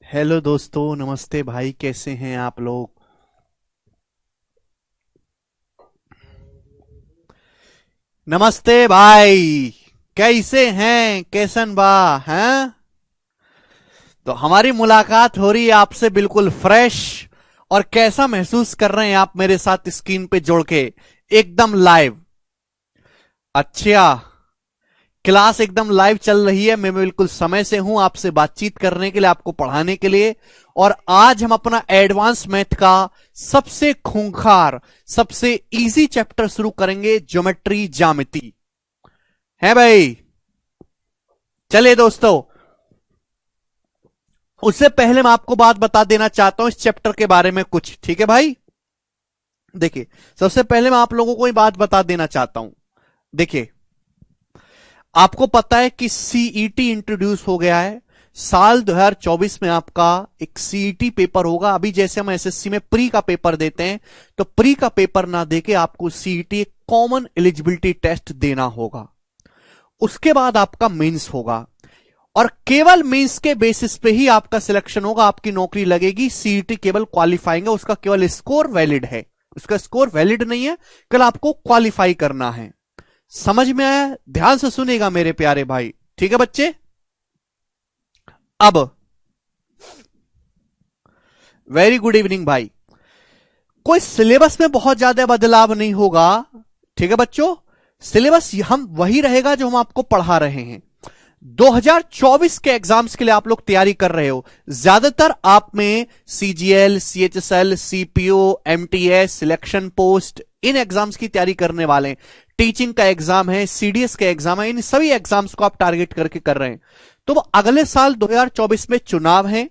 Hello दोस्तों, नमस्ते भाई। कैसे हैं आप लोग? नमस्ते भाई। कैसे हैं? कैसन बा? हैं? तो हमारी मुलाकात हो रही है आपसे बिल्कुल फ्रेश। और कैसा महसूस कर रहे हैं आप मेरे साथ स्क्रीन पे जुड़ के? एकदम लाइव। अच्छा। क्लास एकदम लाइव चल रही है। मैं बिल्कुल समय से हूं आपसे बातचीत करने के लिए, आपको पढ़ाने के लिए। और आज हम अपना एडवांस मैथ का सबसे खूंखार, सबसे इजी चैप्टर शुरू करेंगे, ज्योमेट्री ज्यामिति। है भाई? चलिए दोस्तों, उससे पहले मैं आपको बात बता देना चाहता हूं इस चैप्टर के बारे में कुछ। ठीक है भाई? देखिए, सबसे पहले मैं आप लोगों को ये बात बता देना चाहता हूं। देखिए, आपको पता है कि सीईटी इंट्रोड्यूस हो गया है। साल 2024 में आपका एक सीईटी पेपर होगा। अभी जैसे हम एसएससी में प्री का पेपर देते हैं, तो प्री का पेपर ना देके आपको सीईटी एक कॉमन एलिजिबिलिटी टेस्ट देना होगा। उसके बाद आपका मेंस होगा, और केवल मेंस के बेसिस पे ही आपका सिलेक्शन होगा, आपकी नौकरी लगेगी। सीईटी केवल क्वालिफाइंग है, उसका केवल स्कोर वैलिड है। उसका स्कोर वैलिड नहीं है, कल आपको क्वालिफाई करना है। समझ में आया? ध्यान से सुनेगा मेरे प्यारे भाई। ठीक है बच्चे? अब वेरी गुड इवनिंग भाई। कोई सिलेबस में बहुत ज्यादा बदलाव नहीं होगा। ठीक है बच्चों? सिलेबस हम वही रहेगा जो हम आपको पढ़ा रहे हैं। 2024 के एग्जाम्स के लिए आप लोग तैयारी कर रहे हो। ज्यादातर आप में CGL, CHSL, CPO, MTS, selection post, इन एग्जाम्स की तैयारी करने वाले हैं। टीचिंग का एग्जाम है, सीडीएस का एग्जाम है, इन सभी एग्जाम्स को आप टारगेट करके कर रहे हैं। तो वो अगले साल 2024 में चुनाव है,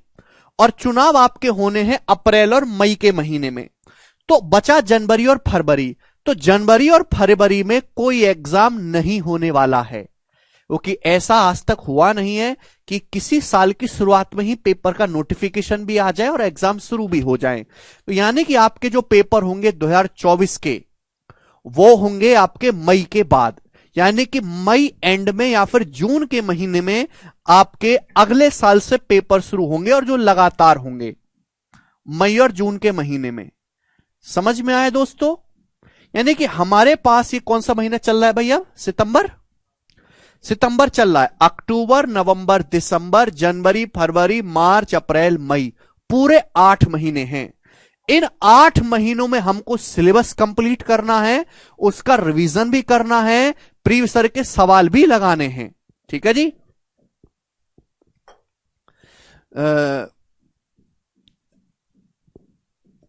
और चुनाव आपके होने हैं अप्रैल और मई के महीने में। तो बचा जनवरी और फरवरी। तो जनवरी और फरवरी में कोई एग्जाम नहीं होने वाला है, क्योंकि ऐसा आज तक हुआ नहीं है कि किसी साल की शुरुआत में ही पेपर का नोटिफिकेशन भी आ जाए और एग्जाम शुरू भी हो जाए। तो यानी कि आपके जो पेपर होंगे 2024 के, वो होंगे आपके मई के बाद। यानी कि मई एंड में या फिर जून के महीने में आपके अगले साल से पेपर शुरू होंगे, और जो लगातार होंगे मई और जून के महीने में। समझ में आया दोस्तों? यानी कि हमारे पास ये कौन सा महीना चल रहा है भैया? सितंबर। सितंबर चल रहा है। अक्टूबर, नवंबर, दिसंबर, जनवरी, फरवरी, मार्च, अप्रैल, मई, पूरे 8 महीने हैं। इन 8 महीनों में हमको सिलेबस कंप्लीट करना है, उसका रिवीजन भी करना है, प्रीवियस ईयर के सवाल भी लगाने हैं। ठीक है जी?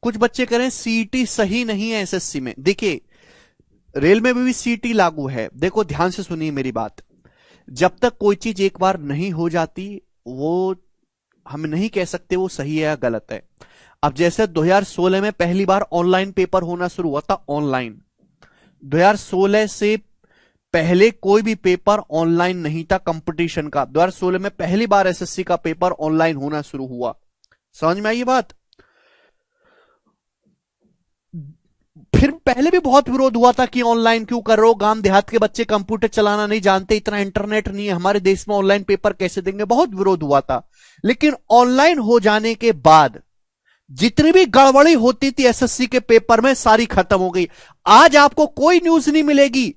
कुछ बच्चे करें सीईटी सही नहीं है एसएससी में। देखिए, रेल में भी सीईटी लागू है। देखो, ध्यान से सुनिए मेरी बात। जब तक कोई चीज एक बार नहीं हो जाती, वो हम नहीं कह सकते वो सही है या गलत है। अब जैसे 2016 में पहली बार ऑनलाइन पेपर होना शुरू हुआ था। ऑनलाइन 2016 से पहले कोई भी पेपर ऑनलाइन नहीं था कंपटीशन का। 2016 में पहली बार एसएससी का पेपर ऑनलाइन होना शुरू हुआ। समझ में आई ये बात? फिर पहले भी बहुत विरोध हुआ था कि ऑनलाइन क्यों कर रहे हो, गांव देहात के बच्चे कंप्यूटर चलाना नहीं जानते, इतना इंटरनेट नहीं है हमारे देश में, ऑनलाइन पेपर कैसे देंगे, बहुत विरोध हुआ था। लेकिन ऑनलाइन हो जाने के बाद जितनी भी गड़बड़ी होती थी एसएससी के पेपर में, सारी खत्म हो गई। आज आपको कोई न्यूज नहीं मिलेगी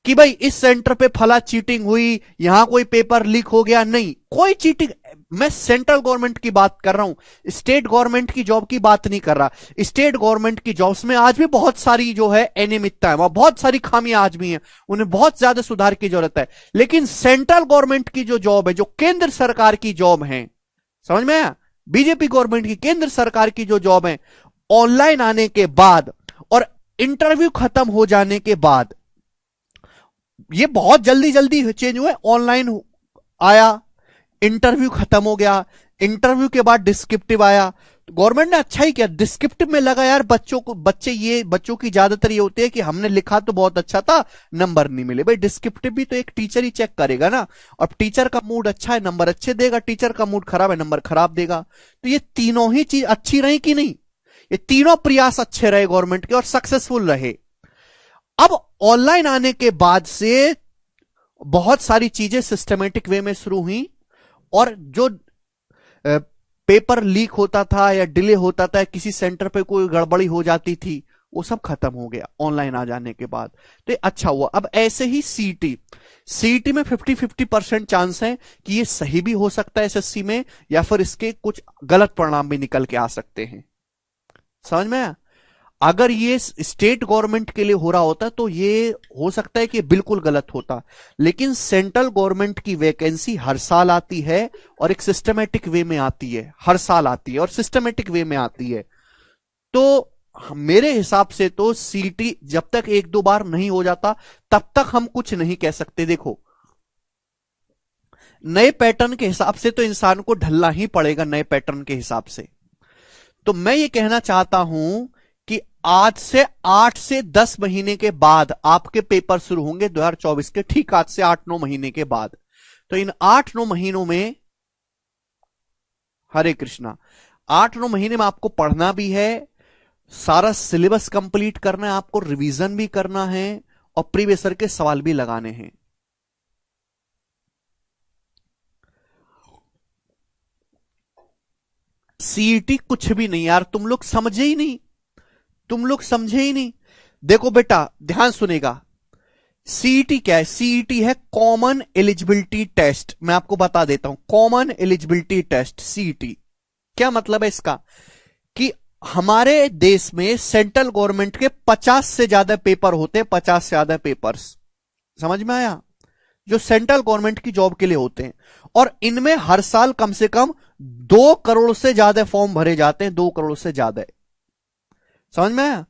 कि भाई इस सेंटर पे फला चीटिंग हुई, यहां कोई पेपर लीक हो गया। नहीं, कोई चीटिंग। मैं सेंट्रल गवर्नमेंट की बात कर रहा हूं, स्टेट गवर्नमेंट की जॉब की बात नहीं कर रहा। स्टेट गवर्नमेंट की जॉब्स में आज भी बहुत सारी जो है अनियमितता है, वहां बहुत सारी खामियां आज भी हैं, उन्हें बहुत ज्यादा सुधार की जरूरत है। लेकिन सेंट्रल गवर्नमेंट की जो जॉब है, जो केंद्र सरकार की जॉब है, समझ में आया? बीजेपी गवर्नमेंट की, केंद्र सरकार की जो जॉब है, ऑनलाइन आने के बाद और इंटरव्यू खत्म हो जाने के बाद, ये बहुत जल्दी जल्दी चेंज हुए। ऑनलाइन आया, इंटरव्यू खत्म हो गया, इंटरव्यू के बाद डिस्क्रिप्टिव आया। तो गवर्नमेंट ने अच्छा ही किया, डिस्क्रिप्टिव में लगा यार बच्चों की ज्यादातर ये होती है कि हमने लिखा तो बहुत अच्छा था, नंबर नहीं मिले। भाई डिस्क्रिप्टिव भी तो एक टीचर ही चेक करेगा ना। और टीचर का मूड अच्छा है, नंबर अच्छे देगा, टीचर का मूड खराब है, नंबर खराब देगा। तो ये तीनों ही चीज अच्छी रही कि नहीं? ये तीनों प्रयास अच्छे रहे गवर्नमेंट के और सक्सेसफुल रहे। अब ऑनलाइन आने के बाद से बहुत सारी चीजें सिस्टमेटिक वे में शुरू हुई, और जो पेपर लीक होता था या डिले होता था, किसी सेंटर पे कोई गड़बड़ी हो जाती थी, वो सब खत्म हो गया ऑनलाइन आ जाने के बाद। तो अच्छा हुआ। अब ऐसे ही सीईटी, सीईटी में 50-50% चांस है कि ये सही भी हो सकता है एसएससी में, या फिर इसके कुछ गलत परिणाम भी निकल के आ सकते हैं। समझ में आया? अगर ये स्टेट गवर्नमेंट के लिए हो रहा होता तो ये हो सकता है कि बिल्कुल गलत होता, लेकिन सेंट्रल गवर्नमेंट की वैकेंसी हर साल आती है और एक सिस्टमेटिक वे में आती है, हर साल आती है और सिस्टमेटिक वे में आती है। तो मेरे हिसाब से तो सीटी जब तक एक दो बार नहीं हो जाता तब तक हम कुछ नहीं कह सकते। देखो, नए पैटर्न के हिसाब से तो इंसान को ढलना ही पड़ेगा, नए पैटर्न के हिसाब से। तो मैं ये कहना चाहता हूं कि आज से 8 से 10 महीने के बाद आपके पेपर शुरू होंगे 2024 के, ठीक आज से 8-9 महीने के बाद। तो इन 8-9 महीनों में, हरे कृष्णा, 8-9 महीने में आपको पढ़ना भी है, सारा सिलेबस कंप्लीट करना है, आपको रिवीजन भी करना है और प्रीवियस ईयर के सवाल भी लगाने हैं। सीईटी कुछ भी नहीं यार, तुम लोग समझे ही नहीं, तुम लोग समझे ही नहीं। देखो बेटा, ध्यान सुनेगा, सीईटी क्या है? सीईटी है कॉमन एलिजिबिलिटी टेस्ट। मैं आपको बता देता हूं, कॉमन एलिजिबिलिटी टेस्ट सीईटी क्या मतलब है इसका, कि हमारे देश में सेंट्रल गवर्नमेंट के 50 से ज्यादा पेपर होते हैं, 50 से ज्यादा पेपर्स, समझ में आया, जो सेंट्रल गवर्नमेंट की जॉब के लिए होते हैं। और इनमें हर साल कम से कम 2 करोड़ से ज्यादा फॉर्म भरे जाते हैं, 2 करोड़ से ज्यादा। समझ में आया?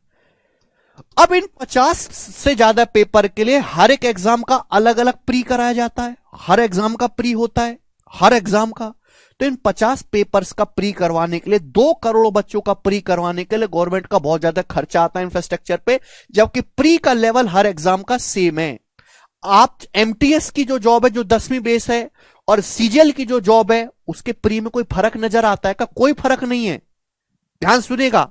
अब इन 50 से ज्यादा पेपर के लिए हर एक एग्जाम का अलग अलग प्री कराया जाता है, हर एग्जाम का प्री होता है, हर एग्जाम का। तो इन 50 पेपर्स का प्री करवाने के लिए, 2 करोड़ बच्चों का प्री करवाने के लिए गवर्नमेंट का बहुत ज्यादा खर्चा आता है इंफ्रास्ट्रक्चर पे, जबकि प्री का लेवल हर एग्जाम का सेम है। आप एमटीएस की जो जॉब है, जो 10वीं बेस है, और सीजीएल की जो जॉब है, उसके प्री में कोई फर्क नजर आता है? का कोई फर्क नहीं है। ध्यान सुनेगा,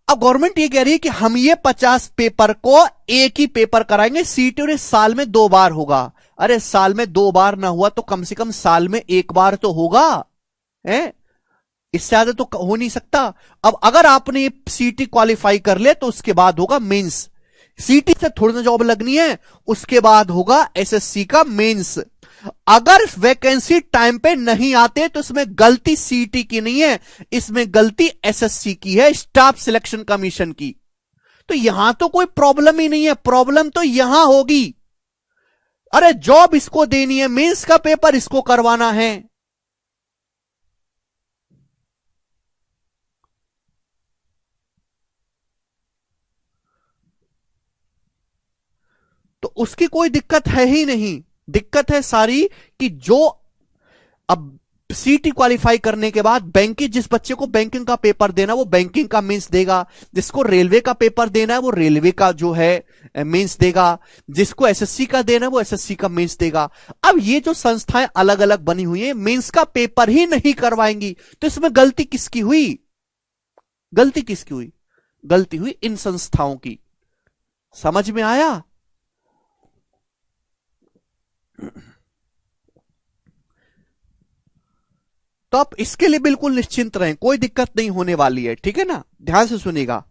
अब गवर्नमेंट ये कह रही है कि हम ये 50 पेपर को एक ही पेपर कराएंगे, सीटी और साल में 2 बार होगा। अरे साल में 2 बार ना हुआ तो कम से कम साल में 1 बार तो होगा, है? इससे ज्यादा तो हो नहीं सकता। अब अगर आपने सीटी क्वालिफाई कर ले तो उसके बाद होगा मेंस, सीटी से थोड़ी ना जॉब लगनी है, उसके बाद होगा एसएससी का मेंस। अगर वैकेंसी टाइम पे नहीं आते तो इसमें गलती सीटी की नहीं है, इसमें गलती एसएससी की है, स्टाफ सिलेक्शन कमीशन की। तो यहां तो कोई प्रॉब्लम ही नहीं है, प्रॉब्लम तो यहां होगी। अरे जॉब इसको देनी है, मेंस का पेपर इसको करवाना है। तो उसकी कोई दिक्कत है ही नहीं। दिक्कत है सारी कि जो अब सीटी क्वालिफाई करने के बाद बैंकिंग, जिस बच्चे को बैंकिंग का पेपर देना वो बैंकिंग का मेंस देगा, जिसको रेलवे का पेपर देना है वो रेलवे का जो है मेंस देगा, जिसको एसएससी का देना है वो एसएससी का मेंस देगा। अब ये जो संस्थाएं अलग अलग बनी हुई हैं, मेंस का पेपर ही नहीं करवाएंगी, तो इसमें गलती किसकी हुई? गलती किसकी हुई? गलती हुई इन संस्थाओं की। समझ में आया? तो आप इसके लिए बिल्कुल निश्चिंत रहें, कोई दिक्कत नहीं होने वाली है, ठीक है ना? ध्यान से सुनिएगा।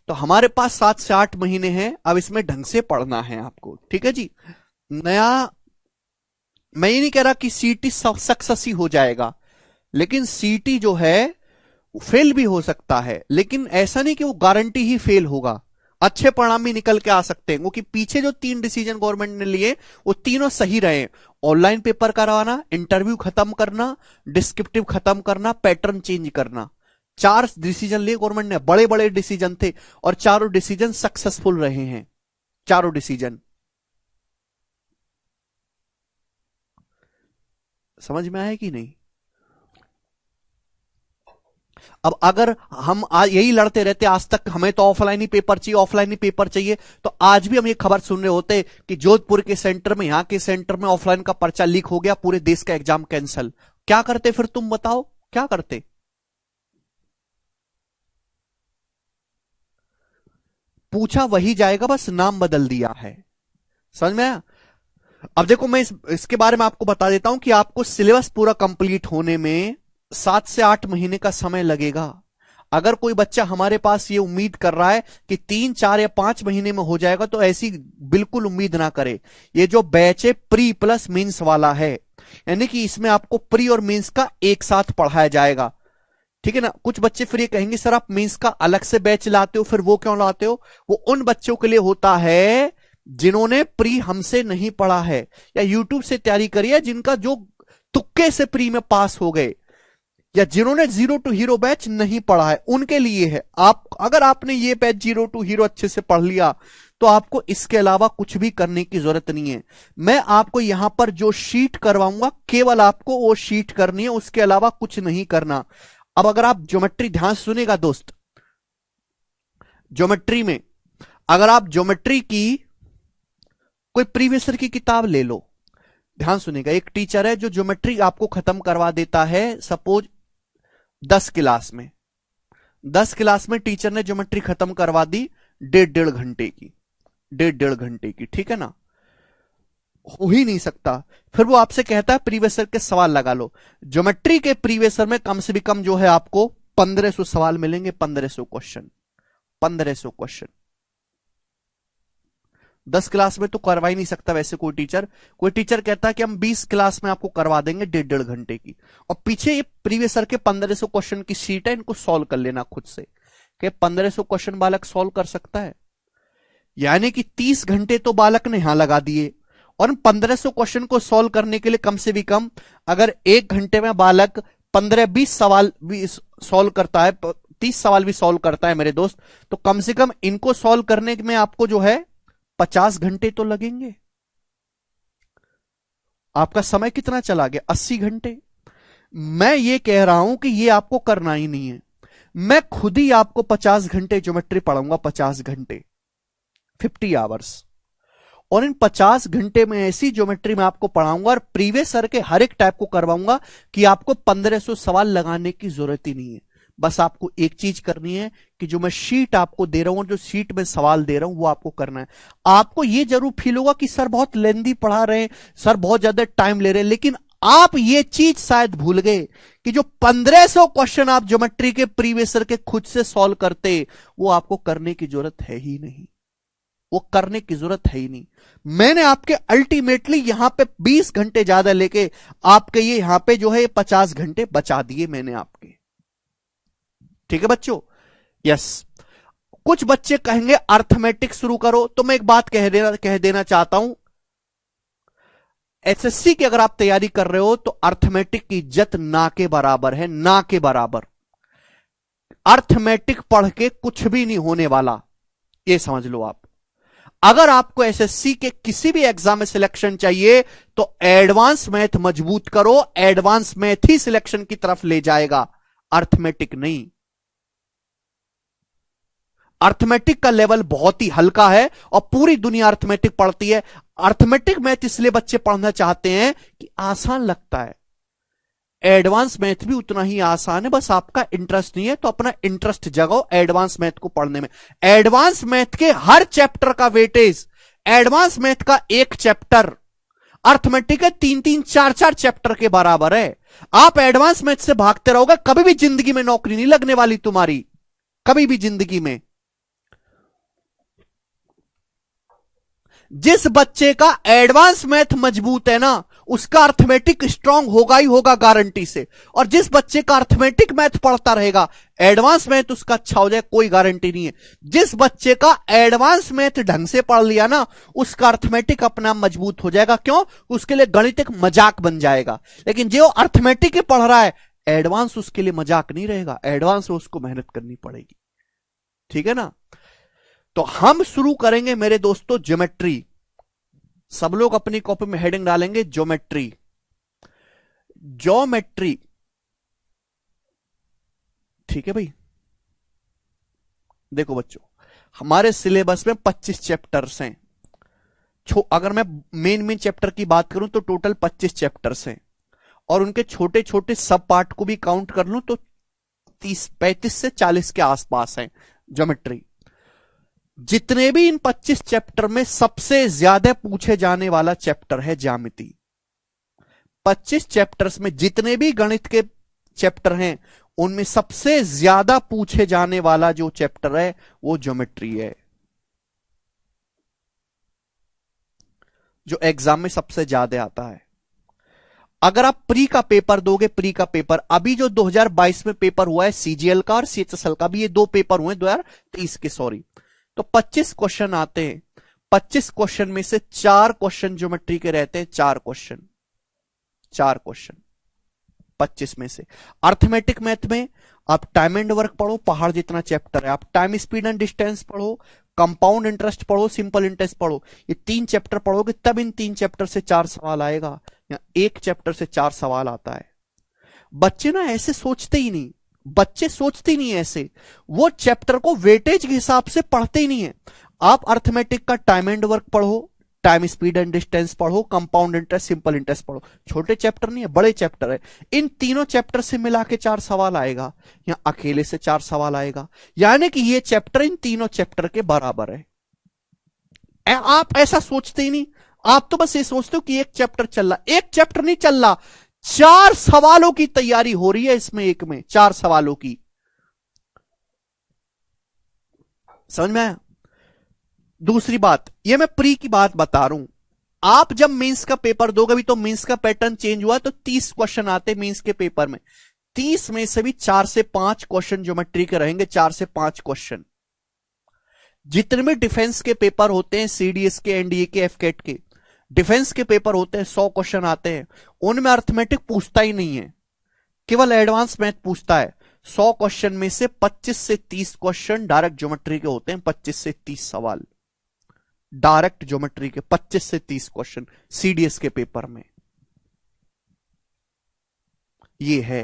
तो हमारे पास 7 से 8 महीने हैं, अब इसमें ढंग से पढ़ना है आपको, ठीक है जी? नया, मैं ये नहीं कह रहा कि सीटी सक्सेस ही हो जाएगा, लेकिन सीटी जो है फेल भी हो सकता है, लेकिन ऐसा नहीं कि वो गारंटी ही फेल होगा, अच्छे परिणाम भी निकल के आ सकते हैं, क्योंकि पीछे जो 3 डिसीजन गवर्नमेंट ने लिए वो तीनों सही रहे। ऑनलाइन पेपर करवाना, इंटरव्यू खत्म करना, डिस्क्रिप्टिव खत्म करना, पैटर्न चेंज करना, 4 डिसीजन लिए गवर्नमेंट ने, बड़े बड़े डिसीजन थे और चारों डिसीजन सक्सेसफुल रहे हैं, चारों डिसीजन। समझ में आया कि नहीं? अब अगर हम आज यही लड़ते रहते आज तक, हमें तो ऑफलाइन ही पेपर चाहिए, ऑफलाइन ही पेपर चाहिए, तो आज भी हम ये खबर सुन रहे होते कि जोधपुर के सेंटर में, यहां के सेंटर में ऑफलाइन का पर्चा लीक हो गया, पूरे देश का एग्जाम कैंसिल। क्या करते फिर तुम बताओ, क्या करते? पूछा वही जाएगा, बस नाम बदल दिया है। समझ में आया? अब देखो मैं इसके बारे में आपको बता देता हूं कि आपको सिलेबस पूरा कंप्लीट होने में 7 से 8 महीने का समय लगेगा। अगर कोई बच्चा हमारे पास ये उम्मीद कर रहा है कि 3, 4 या 5 महीने में हो जाएगा, तो ऐसी बिल्कुल उम्मीद ना करे। ये जो बैच है प्री प्लस मींस वाला है, यानी कि इसमें आपको प्री और मींस का एक साथ पढ़ाया जाएगा, ठीक है ना। कुछ बच्चे फिर ये कहेंगे सर आप मींस का अलग से बैच लाते हो, फिर वो क्यों लाते हो? वो उन बच्चों के लिए होता है जिन्होंने प्री हमसे नहीं पढ़ा है या यूट्यूब से तैयारी करी है, जिनका जो तुक्के से प्री में पास हो गए, या जिन्होंने जीरो टू हीरो बैच नहीं पढ़ा है, उनके लिए है। आप अगर आपने ये बैच जीरो टू हीरो अच्छे से पढ़ लिया तो आपको इसके अलावा कुछ भी करने की जरूरत नहीं है। मैं आपको यहां पर जो शीट करवाऊंगा केवल आपको वो शीट करनी है, उसके अलावा कुछ नहीं करना। अब अगर आप ज्योमेट्री, ध्यान सुनेगा दोस्त, ज्योमेट्री में अगर आप ज्योमेट्री की कोई प्रीवियस ईयर की किताब ले लो, ध्यान सुनेगा, एक टीचर है जो ज्योमेट्री आपको खत्म करवा देता है, सपोज 10 क्लास में, 10 क्लास में टीचर ने ज्योमेट्री खत्म करवा दी 1.5 घंटे की, 1.5 घंटे की, ठीक है ना। हो ही नहीं सकता। फिर वो आपसे कहता है प्रीवियस ईयर के सवाल लगा लो। ज्योमेट्री के प्रीवियस ईयर में कम से भी कम जो है आपको 1500 सवाल मिलेंगे, 1500 क्वेश्चन, 1500 क्वेश्चन 10 क्लास में तो करवा ही नहीं सकता वैसे कोई टीचर कहता है कि हम 20 क्लास में आपको करवा देंगे 1.5 घंटे की, और पीछे ये प्रीवियस ईयर के 1500 क्वेश्चन की शीट है, इनको सॉल्व कर लेना खुद से। कि 1500 क्वेश्चन बालक सॉल्व कर सकता है, यानी कि 30 घंटे तो बालक ने यहां लगा दिए, और 1500 क्वेश्चन को सॉल्व करने के लिए कम से भी कम अगर 1 घंटे में बालक 15-20 सवाल भी सॉल्व करता है, 30 सवाल भी सॉल्व करता है मेरे दोस्त, तो कम से कम इनको सॉल्व करने में आपको जो है 50 घंटे तो लगेंगे। आपका समय कितना चला गया? 80 घंटे। मैं ये कह रहा हूं कि ये आपको करना ही नहीं है। मैं खुद ही आपको 50 घंटे ज्योमेट्री पढ़ाऊंगा, 50 घंटे, 50 आवर्स, और इन 50 घंटे में ऐसी ज्योमेट्री में आपको पढ़ाऊंगा और प्रीवियस ईयर के हर एक टाइप को करवाऊंगा कि आपको 1500 सवाल लगाने की जरूरत ही नहीं है। बस आपको एक चीज करनी है कि जो मैं शीट आपको दे रहा हूं, जो शीट में सवाल दे रहा हूं, वो आपको करना है। आपको ये जरूर फील होगा कि सर बहुत लेंदी पढ़ा रहे हैं, सर बहुत ज्यादा टाइम ले रहे हैं, लेकिन आप ये चीज शायद भूल गए कि जो 1500 क्वेश्चन आप ज्योमेट्री के प्रीवियस ईयर के खुद से सॉल्व करते, वो आपको करने की जरूरत है ही नहीं, वो करने की जरूरत है ही नहीं। मैंने आपके अल्टीमेटली यहां पे 20 घंटे ज्यादा लेके आपके ये यहां पे जो है 50 घंटे बचा दिए मैंने आपके, ठीक है बच्चों? यस। कुछ बच्चे कहेंगे अर्थमेटिक शुरू करो, तो मैं एक बात कह देना चाहता हूं, एसएससी की अगर आप तैयारी कर रहे हो तो अर्थमेटिक की इज्जत ना के बराबर है, ना के बराबर। अर्थमेटिक पढ़ के कुछ भी नहीं होने वाला, ये समझ लो आप। अगर आपको एसएससी के किसी भी एग्जाम में सिलेक्शन चाहिए तो एडवांस मैथ मजबूत करो, एडवांस मैथ ही सिलेक्शन की तरफ ले जाएगा, अर्थमेटिक नहीं। अर्थमेटिक का लेवल बहुत ही हल्का है और पूरी दुनिया अर्थमेटिक पढ़ती है। अर्थमेटिक मैथ इसलिए बच्चे पढ़ना चाहते हैं कि आसान लगता है, एडवांस मैथ भी उतना ही आसान है, बस आपका इंटरेस्ट नहीं है, तो अपना इंटरेस्ट जगाओ एडवांस मैथ को पढ़ने में। एडवांस मैथ के हर चैप्टर का वेटेज, एडवांस मैथ का एक चैप्टर अर्थमेटिक है 3-3, 4-4 चैप्टर के बराबर है। आप एडवांस मैथ से भागते रहोगे, कभी भी जिंदगी में नौकरी नहीं लगने वाली तुम्हारी, कभी भी जिंदगी में। जिस बच्चे का एडवांस मैथ मजबूत है ना, उसका अर्थमेटिक स्ट्रांग होगा ही होगा गारंटी से, और जिस बच्चे का अर्थमेटिक मैथ पढ़ता रहेगा एडवांस मैथ उसका अच्छा हो जाए, कोई गारंटी नहीं है। जिस बच्चे का एडवांस मैथ ढंग से पढ़ लिया ना, उसका अर्थमेटिक अपना मजबूत हो जाएगा। क्यों? उसके लिए गणित एक मजाक बन जाएगा। लेकिन जो अर्थमेटिक ही पढ़ रहा है, एडवांस उसके लिए मजाक नहीं रहेगा, एडवांस में उसको मेहनत करनी पड़ेगी, ठीक है ना। तो हम शुरू करेंगे मेरे दोस्तों ज्योमेट्री। सब लोग अपनी कॉपी में हेडिंग डालेंगे ज्योमेट्री, ज्योमेट्री, ठीक है भाई। देखो बच्चों, हमारे सिलेबस में 25 चैप्टर्स हैं। अगर मैं मेन चैप्टर की बात करूं तो टोटल 25 चैप्टर्स हैं, और उनके छोटे छोटे सब पार्ट को भी काउंट कर लूं तो 35 से 40 के आसपास हैं ज्योमेट्री। जितने भी इन 25 चैप्टर में सबसे ज्यादा पूछे जाने वाला चैप्टर है ज्यामिति। 25 चैप्टर्स में जितने भी गणित के चैप्टर हैं उनमें सबसे ज्यादा पूछे जाने वाला जो चैप्टर है वो ज्योमेट्री है, जो एग्जाम में सबसे ज्यादा आता है। अगर आप प्री का पेपर दोगे, प्री का पेपर अभी जो 2022 में पेपर हुआ है सीजीएल का और सीएचएसएल का भी, ये दो पेपर हुए 2023 के, सॉरी, तो 25 क्वेश्चन आते हैं। 25 क्वेश्चन में से 4 क्वेश्चन ज्योमेट्री के रहते हैं, 4 क्वेश्चन 25 में से। अर्थमेटिक मैथ में आप टाइम एंड वर्क पढ़ो, पहाड़ जितना चैप्टर है, आप टाइम स्पीड एंड डिस्टेंस पढ़ो, कंपाउंड इंटरेस्ट पढ़ो, सिंपल इंटरेस्ट पढ़ो, ये 3 चैप्टर पढ़ोगे तब इन 3 चैप्टर से 4 सवाल आएगा, या 1 चैप्टर से 4 सवाल आता है। बच्चे ना ऐसे सोचते ही नहीं, बच्चे सोचते ही नहीं ऐसे, वो चैप्टर को वेटेज के हिसाब से पढ़ते ही नहीं है। आप अर्थमेटिक का टाइम एंड वर्क पढ़ो, टाइम स्पीड एंड डिस्टेंस पढ़ो, कंपाउंड इंटरेस्ट, सिंपल इंटरेस्ट पढ़ो, छोटे चैप्टर नहीं है, बड़े चैप्टर है। इन तीनों चैप्टर से मिला के 4 सवाल आएगा, या अकेले से 4 सवाल आएगा, यानी कि ये चैप्टर इन तीनों चैप्टर के बराबर है। आप ऐसा सोचते ही नहीं, आप तो बस ये सोचते हो कि एक चैप्टर चल रहा, एक चैप्टर नहीं चल रहा, 4 सवालों की तैयारी हो रही है इसमें, एक में 4 सवालों की। समझ में आया? दूसरी बात, ये मैं प्री की बात बता रहा हूं, आप जब मेंस का पेपर दोगे, अभी तो मेंस का पैटर्न चेंज हुआ, तो 30 क्वेश्चन आते हैं मेंस के पेपर में, 30 में से भी 4 से 5 क्वेश्चन ज्योमेट्री के रहेंगे, 4 से 5 क्वेश्चन। जितने भी डिफेंस के पेपर होते हैं, सीडीएस के, एनडीए के, एफकेट के, डिफेंस के पेपर होते हैं, 100 क्वेश्चन आते हैं, उनमें अर्थमेटिक पूछता ही नहीं है, केवल एडवांस मैथ पूछता है। 100 क्वेश्चन में से 25 से 30 क्वेश्चन डायरेक्ट ज्योमेट्री के होते हैं, 25 से 30 सवाल डायरेक्ट ज्योमेट्री के, 25 से 30 क्वेश्चन सीडीएस के पेपर में, ये है।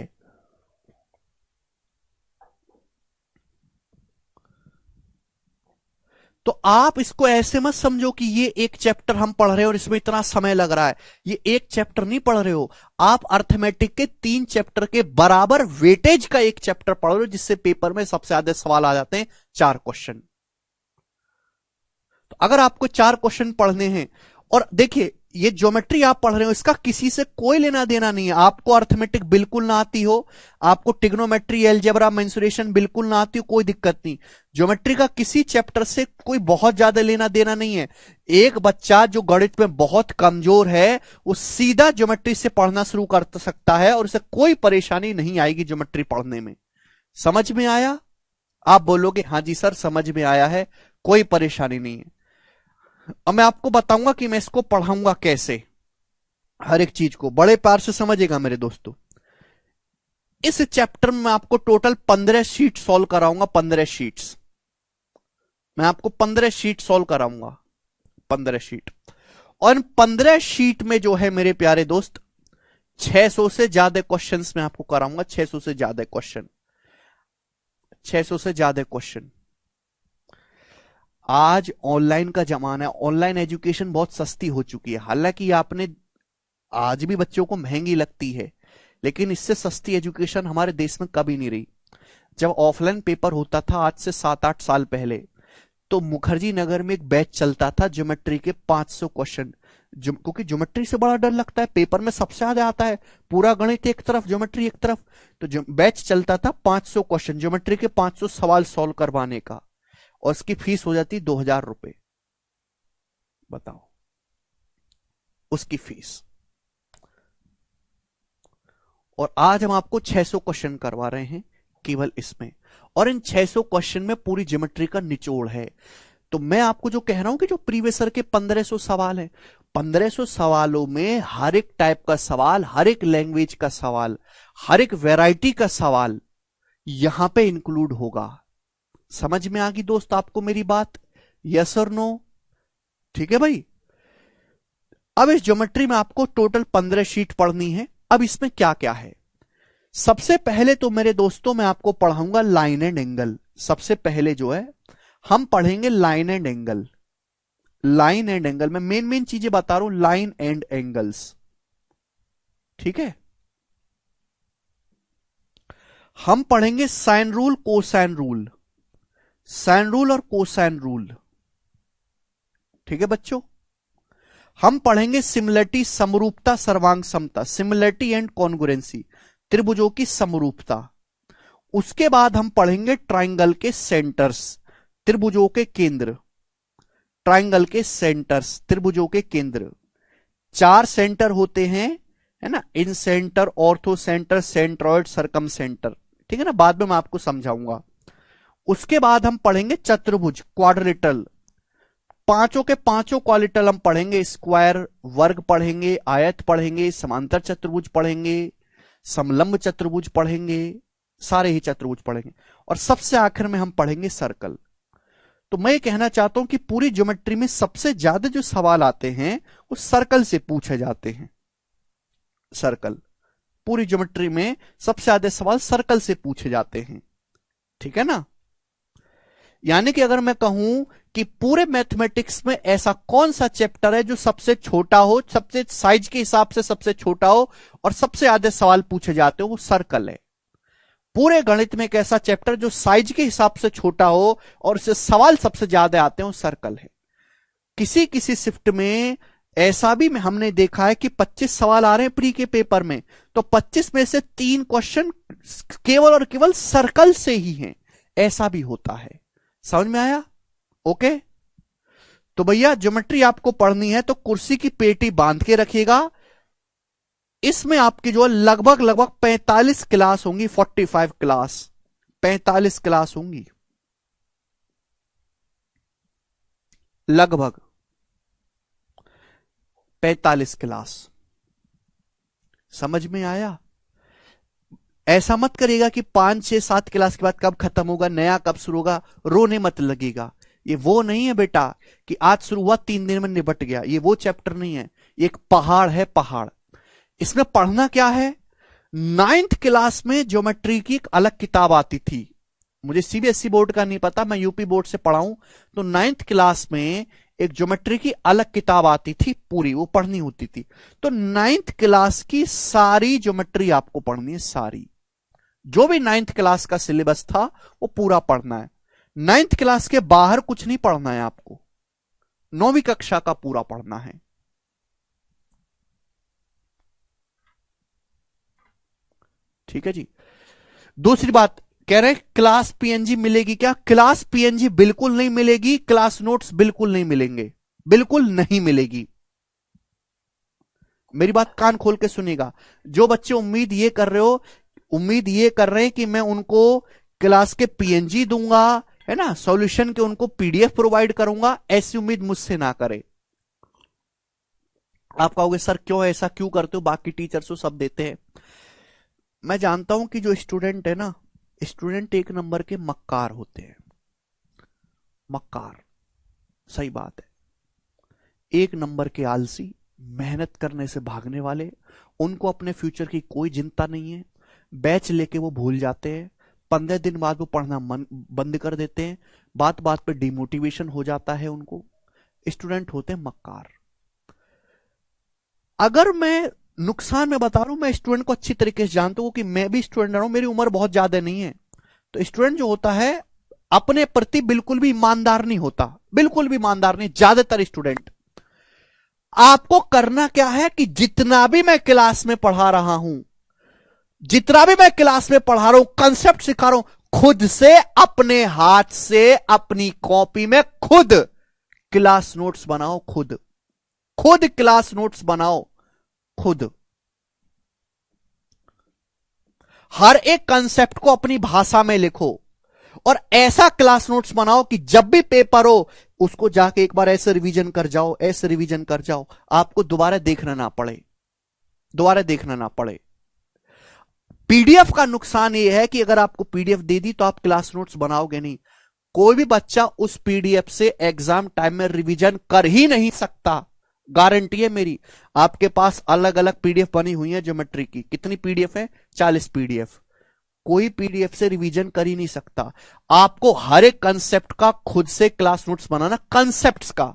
तो आप इसको ऐसे मत समझो कि ये एक चैप्टर हम पढ़ रहे हो और इसमें इतना समय लग रहा है, ये एक चैप्टर नहीं पढ़ रहे हो, आप अर्थमेटिक के 3 चैप्टर के बराबर वेटेज का एक चैप्टर पढ़ रहे हो, जिससे पेपर में सबसे ज्यादा सवाल आ जाते हैं, 4 क्वेश्चन। तो अगर आपको 4 क्वेश्चन पढ़ने हैं, और देखिए ये ज्योमेट्री आप पढ़ रहे हो, इसका किसी से कोई लेना देना नहीं है। आपको अर्थमेटिक बिल्कुल ना आती हो, आपको ट्रिग्नोमेट्री, अलजेब्रा, मेंसुरेशन बिल्कुल ना आती हो, कोई दिक्कत नहीं। ज्योमेट्री का किसी चैप्टर से कोई बहुत ज्यादा लेना देना नहीं है। एक बच्चा जो गणित में बहुत कमजोर है, वो सीधा ज्योमेट्री से पढ़ना शुरू कर सकता है और उसे कोई परेशानी नहीं आएगी ज्योमेट्री पढ़ने में। समझ में आया? आप बोलोगे हाँ जी सर समझ में आया है, कोई परेशानी नहीं है। अब मैं आपको बताऊंगा कि मैं इसको पढ़ाऊंगा कैसे, हर एक चीज को बड़े प्यार से समझेगा मेरे दोस्तों। इस चैप्टर में आपको टोटल 15 शीट सॉल्व कराऊंगा, 15 शीट्स मैं आपको 15 शीट सॉल्व कराऊंगा, 15 शीट। और 15 शीट में जो है मेरे प्यारे दोस्त 600 से ज्यादा क्वेश्चंस मैं आपको कराऊंगा, 600 से ज्यादा क्वेश्चन, 600 से ज्यादा क्वेश्चन। आज ऑनलाइन का जमाना है, ऑनलाइन एजुकेशन बहुत सस्ती हो चुकी है। हालांकि आपने आज भी बच्चों को महंगी लगती है, लेकिन इससे सस्ती एजुकेशन हमारे देश में कभी नहीं रही। जब ऑफलाइन पेपर होता था आज से 7-8 साल पहले, तो मुखर्जी नगर में एक बैच चलता था ज्योमेट्री के 500 क्वेश्चन, क्योंकि ज्योमेट्री से बड़ा डर लगता है, पेपर में सबसे ज्यादा आता है, पूरा गणित एक तरफ, ज्योमेट्री एक तरफ। तो बैच चलता था 500 क्वेश्चन ज्योमेट्री के, 500 सवाल सॉल्व करवाने का, और उसकी फीस हो जाती 2000 रुपए। बताओ उसकी फीस। और आज हम आपको 600 क्वेश्चन करवा रहे हैं केवल इसमें, और इन 600 क्वेश्चन में पूरी ज्योमेट्री का निचोड़ है। तो मैं आपको जो कह रहा हूं कि जो प्रीवियस ईयर के 1500 सवाल है, 1500 सवालों में हर एक टाइप का सवाल, हर एक लैंग्वेज का सवाल, हर एक वैरायटी का सवाल यहां पे इंक्लूड होगा। समझ में आ गई दोस्त आपको मेरी बात? यस और नो? ठीक है भाई। अब इस ज्योमेट्री में आपको टोटल 15 शीट पढ़नी है। अब इसमें क्या क्या है, सबसे पहले तो मेरे दोस्तों मैं आपको पढ़ाऊंगा लाइन एंड एंगल। सबसे पहले जो है हम पढ़ेंगे line and angle. Line and angle में मेन चीजें बता रहा हूं, लाइन एंड एंगल्स, ठीक है। हम पढ़ेंगे sine rule, cosine rule, sine rule और कोसाइन रूल, ठीक है बच्चों। हम पढ़ेंगे सिमिलरिटी, समरूपता, सर्वांग समता, सिमिलरिटी एंड कॉन्ग्रुएंसी, त्रिभुजों की समरूपता। उसके बाद हम पढ़ेंगे ट्राइंगल के सेंटर्स, त्रिभुजों के केंद्र, ट्राइंगल के सेंटर्स, त्रिभुजों के केंद्र। 4 सेंटर होते हैं, है ना, incentre, orthocentre, centroid, circumcentre, ठीक है ना, बाद में मैं आपको समझाऊंगा। उसके बाद हम पढ़ेंगे चतुर्भुज, क्वाड्रिलेटरल, पांचों के पांचों क्वाड्रिलेटरल हम पढ़ेंगे, स्क्वायर, वर्ग पढ़ेंगे, आयत पढ़ेंगे, समांतर चतुर्भुज पढ़ेंगे, समलंब चतुर्भुज पढ़ेंगे, सारे ही चतुर्भुज पढ़ेंगे। और सबसे आखिर में हम पढ़ेंगे सर्कल। तो मैं कहना चाहता हूं कि पूरी ज्योमेट्री में सबसे ज्यादा जो सवाल आते हैं वो सर्कल से पूछे जाते हैं। सर्कल, पूरी ज्योमेट्री में सबसे ज्यादा सवाल सर्कल से पूछे जाते हैं, ठीक है ना। यानी कि अगर मैं कहूं कि पूरे मैथमेटिक्स में ऐसा कौन सा चैप्टर है जो सबसे छोटा हो, सबसे साइज के हिसाब से सबसे छोटा हो और सबसे ज्यादा सवाल पूछे जाते हो, वो सर्कल है। पूरे गणित में एक ऐसा चैप्टर जो साइज के हिसाब से छोटा हो और उससे सवाल सबसे ज्यादा आते हैं, वो सर्कल है। किसी किसी शिफ्ट में ऐसा भी हमने देखा है कि 25 सवाल आ रहे हैं प्री के पेपर में, तो 25 में से 3 क्वेश्चन केवल और केवल सर्कल से ही हैं, ऐसा भी होता है। समझ में आया? ओके। तो भैया ज्योमेट्री आपको पढ़नी है तो कुर्सी की पेटी बांध के रखिएगा। इसमें आपकी जो लगभग 45 क्लास होंगी, 45 क्लास, 45 क्लास होंगी लगभग 45 क्लास। समझ में आया? ऐसा मत करिएगा कि 5, 6, 7 क्लास के बाद कब खत्म होगा, नया कब शुरू होगा, रोने मत लगेगा। ये वो नहीं है बेटा कि आज शुरू हुआ 3 दिन में निपट गया, ये वो चैप्टर नहीं है, ये एक पहाड़ है, पहाड़। इसमें पढ़ना क्या है? 9th क्लास में ज्योमेट्री की एक अलग किताब आती थी, मुझे सीबीएसई बोर्ड का नहीं पता, मैं यूपी बोर्ड से पढ़ा हूं। तो 9th क्लास में एक ज्योमेट्री की अलग किताब आती थी, पूरी वो पढ़नी होती थी। तो 9th क्लास की सारी ज्योमेट्री आपको पढ़नी है, सारी, जो भी 9th क्लास का सिलेबस था वो पूरा पढ़ना है। 9th क्लास के बाहर कुछ नहीं पढ़ना है आपको, 9वीं कक्षा का पूरा पढ़ना है। ठीक है जी। दूसरी बात कह रहे हैं क्लास पीएनजी मिलेगी क्या? क्लास पीएनजी बिल्कुल नहीं मिलेगी, क्लास नोट्स बिल्कुल नहीं मिलेंगे, बिल्कुल नहीं मिलेगी। मेरी बात कान खोल के सुनिएगा। जो बच्चे उम्मीद ये कर रहे हैं कि मैं उनको क्लास के पीएनजी दूंगा, है ना, सॉल्यूशन के उनको पीडीएफ प्रोवाइड करूंगा, ऐसी उम्मीद मुझसे ना करें। आप कहोगे सर क्यों ऐसा क्यों करते हो, बाकी टीचर्स तो सब देते हैं। मैं जानता हूं कि जो स्टूडेंट है ना, स्टूडेंट 1 नंबर के मक्कार होते हैं, मक्कार, सही बात है। 1 नंबर के आलसी, मेहनत करने से भागने वाले, उनको अपने फ्यूचर की कोई चिंता नहीं है। बैच लेके वो भूल जाते हैं, 15 दिन बाद वो पढ़ना बंद कर देते हैं, बात बात पे डिमोटिवेशन हो जाता है उनको। स्टूडेंट होते हैं मक्कार। अगर मैं नुकसान में बता रहा हूं, मैं स्टूडेंट को अच्छी तरीके से जानता हूं कि मैं भी स्टूडेंट रहा हूं, मेरी उम्र बहुत ज्यादा नहीं है। तो स्टूडेंट जो होता है अपने प्रति बिल्कुल भी ईमानदार नहीं होता, बिल्कुल भी ईमानदार नहीं, ज्यादातर स्टूडेंट। आपको करना क्या है कि जितना भी मैं क्लास में पढ़ा रहा हूं, जितना भी मैं क्लास में पढ़ा रहा हूं, कंसेप्ट सिखा रहा हूं, खुद से अपने हाथ से अपनी कॉपी में खुद क्लास नोट्स बनाओ, खुद क्लास नोट्स बनाओ, खुद। हर एक कंसेप्ट को अपनी भाषा में लिखो और ऐसा क्लास नोट्स बनाओ कि जब भी पेपर हो उसको जाके एक बार ऐसे रिवीजन कर जाओ, ऐसे रिवीजन कर जाओ, आपको दोबारा देखना ना पड़े, दोबारा देखना ना पड़े। पीडीएफ का नुकसान यह है कि अगर आपको पीडीएफ दे दी तो आप क्लास नोट्स बनाओगे नहीं। कोई भी बच्चा उस पीडीएफ से एग्जाम टाइम में रिवीजन कर ही नहीं सकता, गारंटी है मेरी। आपके पास अलग अलग पीडीएफ बनी हुई है ज्योमेट्री की, कितनी पीडीएफ है? 40 पीडीएफ। कोई पीडीएफ से रिवीजन कर ही नहीं सकता। आपको हर एक कंसेप्ट का खुद से क्लास नोट्स बनाना, कंसेप्ट्स का,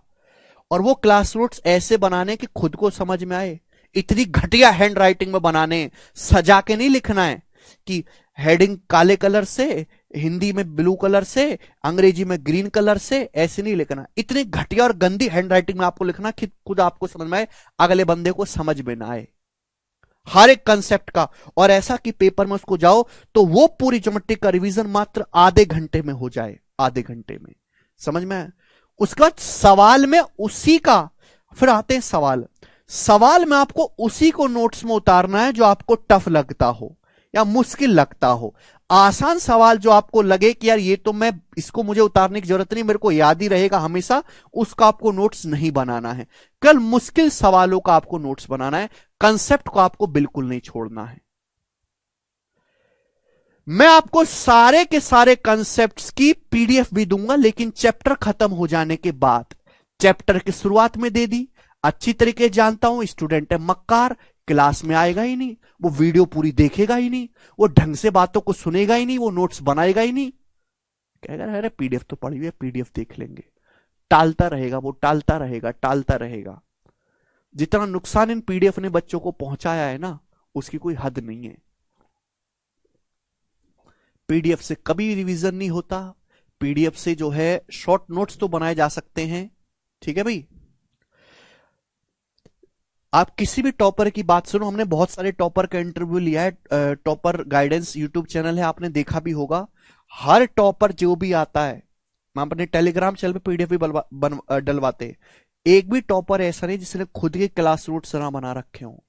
और वो क्लास नोट्स ऐसे बनाने कि खुद को समझ में आए। इतनी घटिया हैंड राइटिंग में बनाने, सजा के नहीं लिखना है, कि हेडिंग काले कलर से, हिंदी में ब्लू कलर से, अंग्रेजी में ग्रीन कलर से, ऐसे नहीं लिखना। इतनी घटिया और गंदी हैंडराइटिंग में आपको लिखना कि खुद आपको समझ में आए, अगले बंदे को समझ में ना आए हर एक कंसेप्ट का। और ऐसा कि पेपर में उसको जाओ तो वो पूरी ज्योमेट्री का रिवीजन मात्र आधे घंटे में हो जाए, आधे घंटे में। समझ में आए? उसके बाद सवाल में उसी का, फिर आते हैं सवाल। सवाल में आपको उसी को नोट्स में उतारना है जो आपको टफ लगता हो या मुश्किल लगता हो। आसान सवाल जो आपको लगे कि यार ये तो मैं, इसको मुझे उतारने की जरूरत नहीं, मेरे को याद ही रहेगा हमेशा, उसका आपको नोट्स नहीं बनाना है। कल मुश्किल सवालों का आपको नोट्स बनाना है, कंसेप्ट को आपको बिल्कुल नहीं छोड़ना है। मैं आपको सारे के सारे कंसेप्ट्स की पीडीएफ भी दूंगा, लेकिन चैप्टर खत्म हो जाने के बाद। चैप्टर की शुरुआत में दे दी, अच्छी तरीके जानता हूं स्टूडेंट है मक्कार, क्लास में आएगा ही नहीं, वो वीडियो पूरी देखेगा ही नहीं, वो ढंग से बातों को सुनेगा ही नहीं, वो नोट्स बनाएगा ही नहीं, कहेगा अरे पीडीएफ तो पड़ी हुई है, पीडीएफ देख लेंगे। टालता रहेगा, वो टालता रहेगा, टालता रहेगा। जितना नुकसान इन पीडीएफ ने बच्चों को पहुंचाया है ना, उसकी कोई हद नहीं है। पीडीएफ से कभी रिवीजन नहीं होता। पीडीएफ से जो है शॉर्ट नोट्स तो बनाए जा सकते हैं, ठीक है भाई। आप किसी भी टॉपर की बात सुनो, हमने बहुत सारे टॉपर का इंटरव्यू लिया है, टॉपर गाइडेंस यूट्यूब चैनल है, आपने देखा भी होगा। हर टॉपर जो भी आता है, हम अपने टेलीग्राम चैनल पे पीडीएफ भी डलवाते हैं। एक भी टॉपर ऐसा नहीं जिसने खुद के क्लास नोट्स ना बना रखे हो।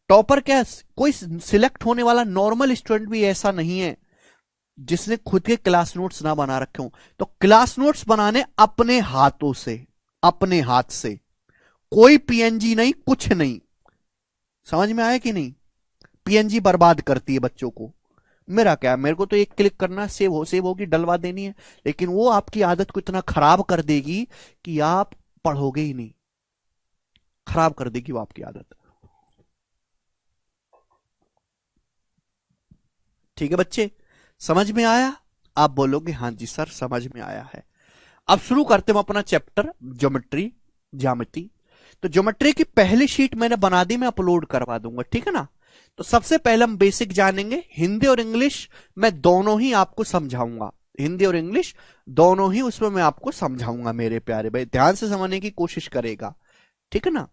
टॉपर क्या, कोई सिलेक्ट होने वाला नॉर्मल स्टूडेंट भी ऐसा नहीं है जिसने खुद के क्लास नोट्स ना बना रखे हो। तो क्लास नोट्स बनाने अपने हाथों से, अपने हाथ से, कोई पीएनजी नहीं, कुछ नहीं। समझ में आया कि नहीं? पीएनजी बर्बाद करती है बच्चों को। मेरा क्या, मेरे को तो एक क्लिक करना, सेव होगी, डलवा देनी है, लेकिन वो आपकी आदत को इतना खराब कर देगी कि आप पढ़ोगे ही नहीं। खराब कर देगी वो आपकी आदत। ठीक है बच्चे, समझ में आया? आप बोलोगे हां जी सर समझ में आया है। अब शुरू करते हैं अपना चैप्टर ज्योमेट्री, ज्यामिति। तो ज्योमेट्री की पहली शीट मैंने बना दी, मैं अपलोड करवा दूंगा, ठीक है ना। तो सबसे पहले हम बेसिक जानेंगे। हिंदी और इंग्लिश मैं दोनों ही आपको समझाऊंगा, हिंदी और इंग्लिश दोनों ही उसमें मैं आपको समझाऊंगा मेरे प्यारे भाई। ध्यान से समझने की कोशिश करेगा, ठीक है ना।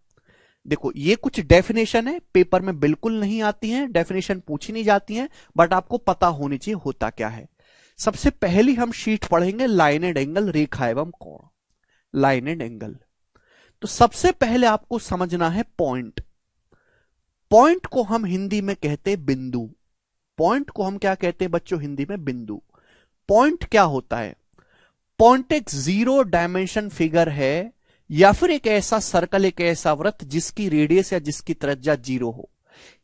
देखो ये कुछ डेफिनेशन है, पेपर में बिल्कुल नहीं आती हैं, डेफिनेशन पूछी नहीं जाती हैं, बट आपको पता होनी चाहिए होता क्या है। सबसे पहली हम शीट पढ़ेंगे लाइन एंड एंगल, रेखा एवं कोण, लाइन एंड एंगल। तो सबसे पहले आपको समझना है पॉइंट। पॉइंट को हम हिंदी में कहते हैं बिंदु। पॉइंट को हम क्या कहते हैं बच्चों हिंदी में? बिंदु। पॉइंट क्या होता है? पॉइंट एक 0 डायमेंशन फिगर है, या फिर एक ऐसा सर्कल, एक ऐसा वृत्त जिसकी रेडियस या जिसकी त्रिज्या 0 हो।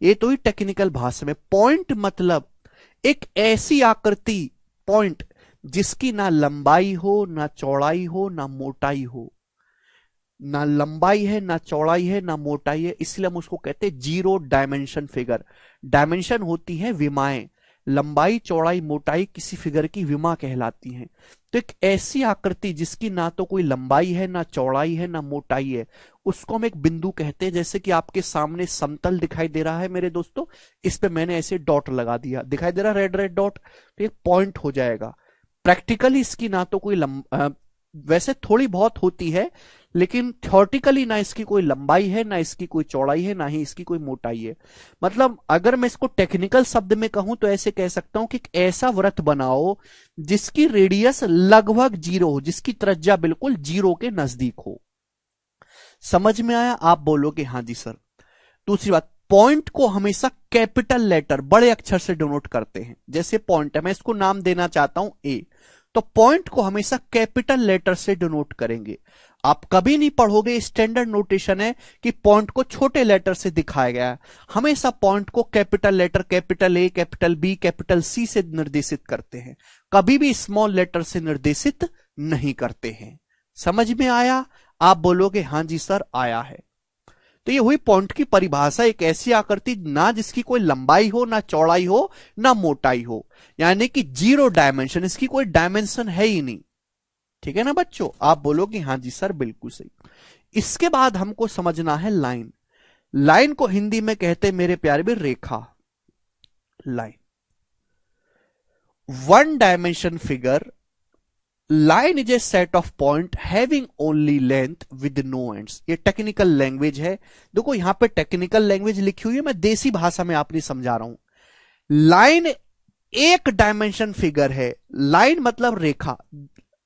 ये तो ही टेक्निकल भाषा में पॉइंट मतलब एक ऐसी आकृति, पॉइंट जिसकी ना लंबाई हो, ना चौड़ाई हो, ना मोटाई हो। ना लंबाई है, ना चौड़ाई है, ना मोटाई है, इसलिए हम उसको कहते हैं 0 डायमेंशन फिगर। डायमेंशन होती है विमाएं, लंबाई चौड़ाई मोटाई किसी फिगर की विमा कहलाती हैं। तो एक ऐसी आकृति जिसकी ना तो कोई लंबाई है, ना चौड़ाई है, ना मोटाई है, उसको हम एक बिंदु कहते हैं। जैसे कि आपके सामने समतल दिखाई दे रहा है मेरे दोस्तों, इस पे मैंने ऐसे डॉट लगा दिया, दिखाई दे रहा रेड रेड डॉट, तो एक पॉइंट हो जाएगा। प्रैक्टिकली इसकी ना तो कोई वैसे थोड़ी बहुत होती है, लेकिन थ्योरेटिकली ना इसकी कोई लंबाई है, ना इसकी कोई चौड़ाई है, ना ही इसकी कोई मोटाई है। मतलब अगर मैं इसको टेक्निकल शब्द में कहूं तो ऐसे कह सकता हूं कि एक ऐसा वृत्त बनाओ जिसकी रेडियस लगभग 0 हो, जिसकी त्रिज्या बिल्कुल 0 के नजदीक हो। समझ में आया? आप बोलोगे हां जी सर। दूसरी बात, पॉइंट को हमेशा कैपिटल लेटर, बड़े अक्षर से डिनोट करते हैं। जैसे पॉइंट है, मैं इसको नाम देना चाहता हूं ए, तो पॉइंट को हमेशा कैपिटल लेटर से डिनोट करेंगे। आप कभी नहीं पढ़ोगे, स्टैंडर्ड नोटेशन है कि पॉइंट को छोटे लेटर से दिखाया गया है। हमेशा पॉइंट को capital letter, capital A, capital B, capital C से निर्देशित करते हैं, कभी भी स्मॉल लेटर से निर्देशित नहीं करते हैं। समझ में आया? आप बोलोगे हां जी सर आया है। तो ये हुई पॉइंट की परिभाषा, एक ऐसी आकृति ना जिसकी कोई लंबाई हो, ना चौड़ाई हो, ना मोटाई हो, यानी कि 0 डायमेंशन, इसकी कोई डायमेंशन है ही नहीं। ठीक है ना बच्चों? आप बोलोगे हां जी सर बिल्कुल सही। इसके बाद हमको समझना है लाइन। लाइन को हिंदी में कहते हैं मेरे प्यारे भी रेखा, line. One dimension figure, line is a set of point having only length with no ends. ये टेक्निकल लैंग्वेज है, देखो यहां पे टेक्निकल लैंग्वेज लिखी हुई है, मैं देसी भाषा में आपने समझा रहा हूं। लाइन एक डायमेंशन फिगर है, लाइन मतलब रेखा,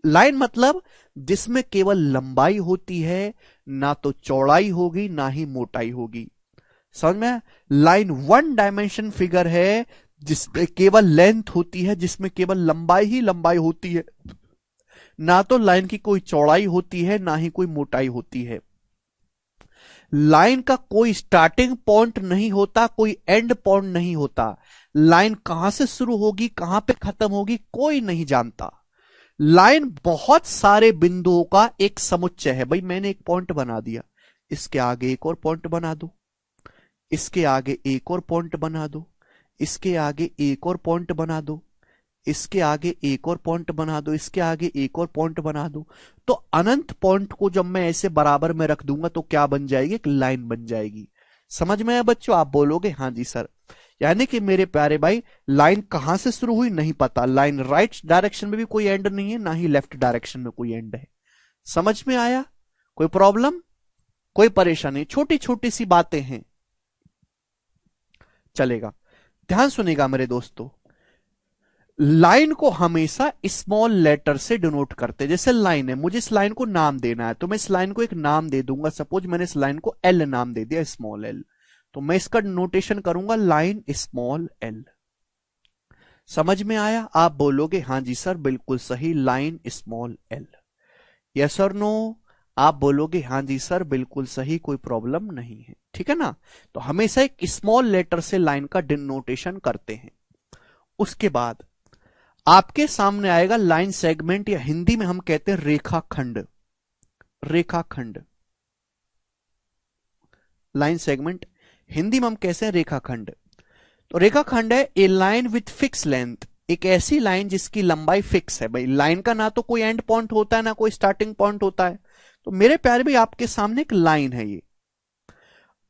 लाइन मतलब जिसमें केवल लंबाई होती है, ना तो चौड़ाई होगी ना ही मोटाई होगी। समझ में? लाइन वन डायमेंशन फिगर है जिसमें केवल लेंथ होती है, जिसमें केवल लंबाई ही लंबाई होती है, ना तो लाइन की कोई चौड़ाई होती है ना ही कोई मोटाई होती है। लाइन का कोई स्टार्टिंग पॉइंट नहीं होता, कोई एंड पॉइंट नहीं होता। लाइन कहां से शुरू होगी कहां पे खत्म होगी कोई नहीं जानता। लाइन बहुत सारे बिंदुओं का एक समुच्चय है। भाई मैंने एक पॉइंट बना दिया, इसके आगे एक और पॉइंट बना दो, इसके आगे एक और पॉइंट बना दो, इसके आगे एक और पॉइंट बना दो, इसके आगे एक और पॉइंट बना दो, इसके आगे एक और पॉइंट बना दो। तो अनंत पॉइंट को जब मैं ऐसे बराबर में रख दूंगा तो क्या बन जाएगी? एक लाइन बन जाएगी। समझ में आया बच्चों? आप बोलोगे हां जी सर। यानी कि मेरे प्यारे भाई, लाइन कहां से शुरू हुई नहीं पता, लाइन राइट डायरेक्शन में भी कोई एंड नहीं है, ना ही लेफ्ट डायरेक्शन में कोई एंड है। समझ में आया? कोई प्रॉब्लम, कोई परेशानी? छोटी छोटी सी बातें हैं, चलेगा। ध्यान सुनेगा मेरे दोस्तों, लाइन को हमेशा स्मॉल लेटर से डिनोट करते हैं। जैसे लाइन है, मुझे इस लाइन को नाम देना है, तो मैं इस लाइन को एक नाम दे दूंगा। सपोज मैंने इस लाइन को एल नाम दे दिया, स्मॉल एल, तो मैं इसका नोटेशन करूंगा लाइन स्मॉल एल। समझ में आया? आप बोलोगे हां जी सर बिल्कुल सही, लाइन स्मॉल एल। यस और नो? आप बोलोगे हां जी सर बिल्कुल सही, कोई प्रॉब्लम नहीं है। ठीक है ना? तो हमेशा एक स्मॉल लेटर से लाइन का डिनोटेशन करते हैं। उसके बाद आपके सामने आएगा लाइन सेगमेंट, या हिंदी में हम कहते हैं रेखाखंड। रेखाखंड, लाइन सेगमेंट हिंदी में हम कैसे हैं? रेखाखंड। तो रेखाखंड है a line with fix length, एक ऐसी लाइन जिसकी लंबाई फिक्स है। भाई लाइन का ना तो कोई एंड पॉइंट होता है ना कोई स्टार्टिंग पॉइंट होता है। तो मेरे प्यारे भाई आपके सामने एक लाइन है ये।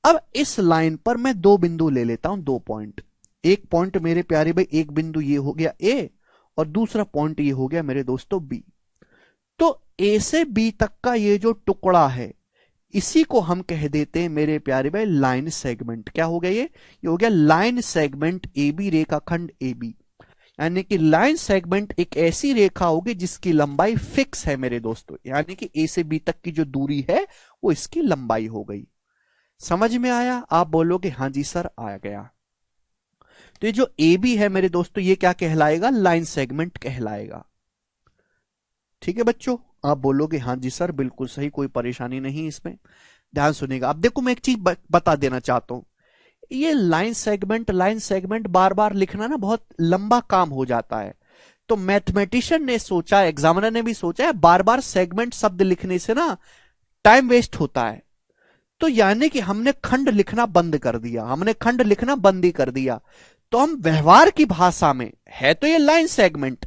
अब इस लाइन पर मैं दो बिंदु ले लेता हूं, दो पॉइंट। एक पॉइंट मेरे प्यारे भाई, एक बिंदु ये हो गया ए, और दूसरा पॉइंट ये हो गया मेरे दोस्तों बी। तो ए से बी तक का ये जो टुकड़ा है, इसी को हम कह देते हैं मेरे प्यारे भाई लाइन सेगमेंट। क्या हो गया ये हो गया लाइन सेगमेंट ए बी, रेखाखंड ए बी। यानी कि लाइन सेगमेंट एक ऐसी रेखा होगी जिसकी लंबाई फिक्स है मेरे दोस्तों, यानी कि ए से बी तक की जो दूरी है वो इसकी लंबाई हो गई। समझ में आया? आप बोलोगे हां जी सर आ गया। तो ये जो ए बी है मेरे दोस्तों, ये क्या कहलाएगा? लाइन सेगमेंट कहलाएगा। ठीक है बच्चों? आप बोलोगे हां जी सर बिल्कुल सही, कोई परेशानी नहीं इसमें। ध्यान सुनेगा। अब देखो मैं एक चीज बता देना चाहता हूं, ये लाइन सेगमेंट बार बार लिखना ना बहुत लंबा काम हो जाता है। तो मैथमेटिशियन ने सोचा, एग्जामिनर ने भी सोचा है, बार बार सेगमेंट शब्द लिखने से ना टाइम वेस्ट होता है। तो यानी कि हमने खंड लिखना बंद कर दिया, हमने खंड लिखना बंद ही कर दिया। तो हम व्यवहार की भाषा में, है तो ये लाइन सेगमेंट,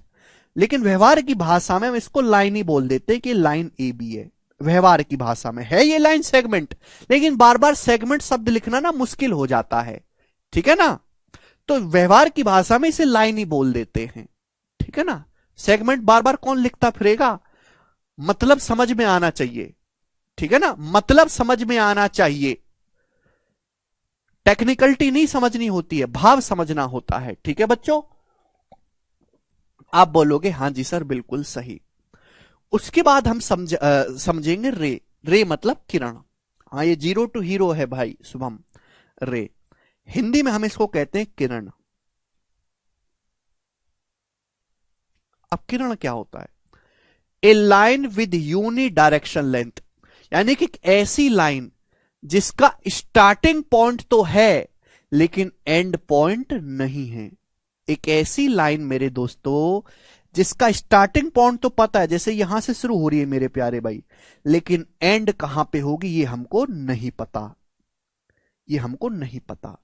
लेकिन व्यवहार की भाषा में हम इसको लाइन ही बोल देते हैं कि लाइन ए बी है। व्यवहार की भाषा में है ये लाइन सेगमेंट, लेकिन बार बार सेगमेंट शब्द लिखना ना मुश्किल हो जाता है। ठीक है ना? तो व्यवहार की भाषा में इसे लाइन ही बोल देते हैं। ठीक है ना? सेगमेंट बार बार कौन लिखता फिरेगा? मतलब समझ में आना चाहिए। ठीक है ना? मतलब समझ में आना चाहिए, टेक्निकलिटी नहीं समझनी होती है, भाव समझना होता है। ठीक है बच्चों? आप बोलोगे हां जी सर बिल्कुल सही। उसके बाद हम समझेंगे रे। रे मतलब किरण। हाँ ये 0 to हीरो है भाई शुभम। रे हिंदी में हम इसको कहते हैं किरण। अब किरण क्या होता है? A line with unidirection length, यानी कि ऐसी लाइन जिसका स्टार्टिंग पॉइंट तो है लेकिन एंड पॉइंट नहीं है। एक ऐसी लाइन मेरे दोस्तों जिसका स्टार्टिंग पॉइंट तो पता है, जैसे यहां से शुरू हो रही है मेरे प्यारे भाई, लेकिन एंड कहां पे होगी ये हमको नहीं पता, ये हमको नहीं पता।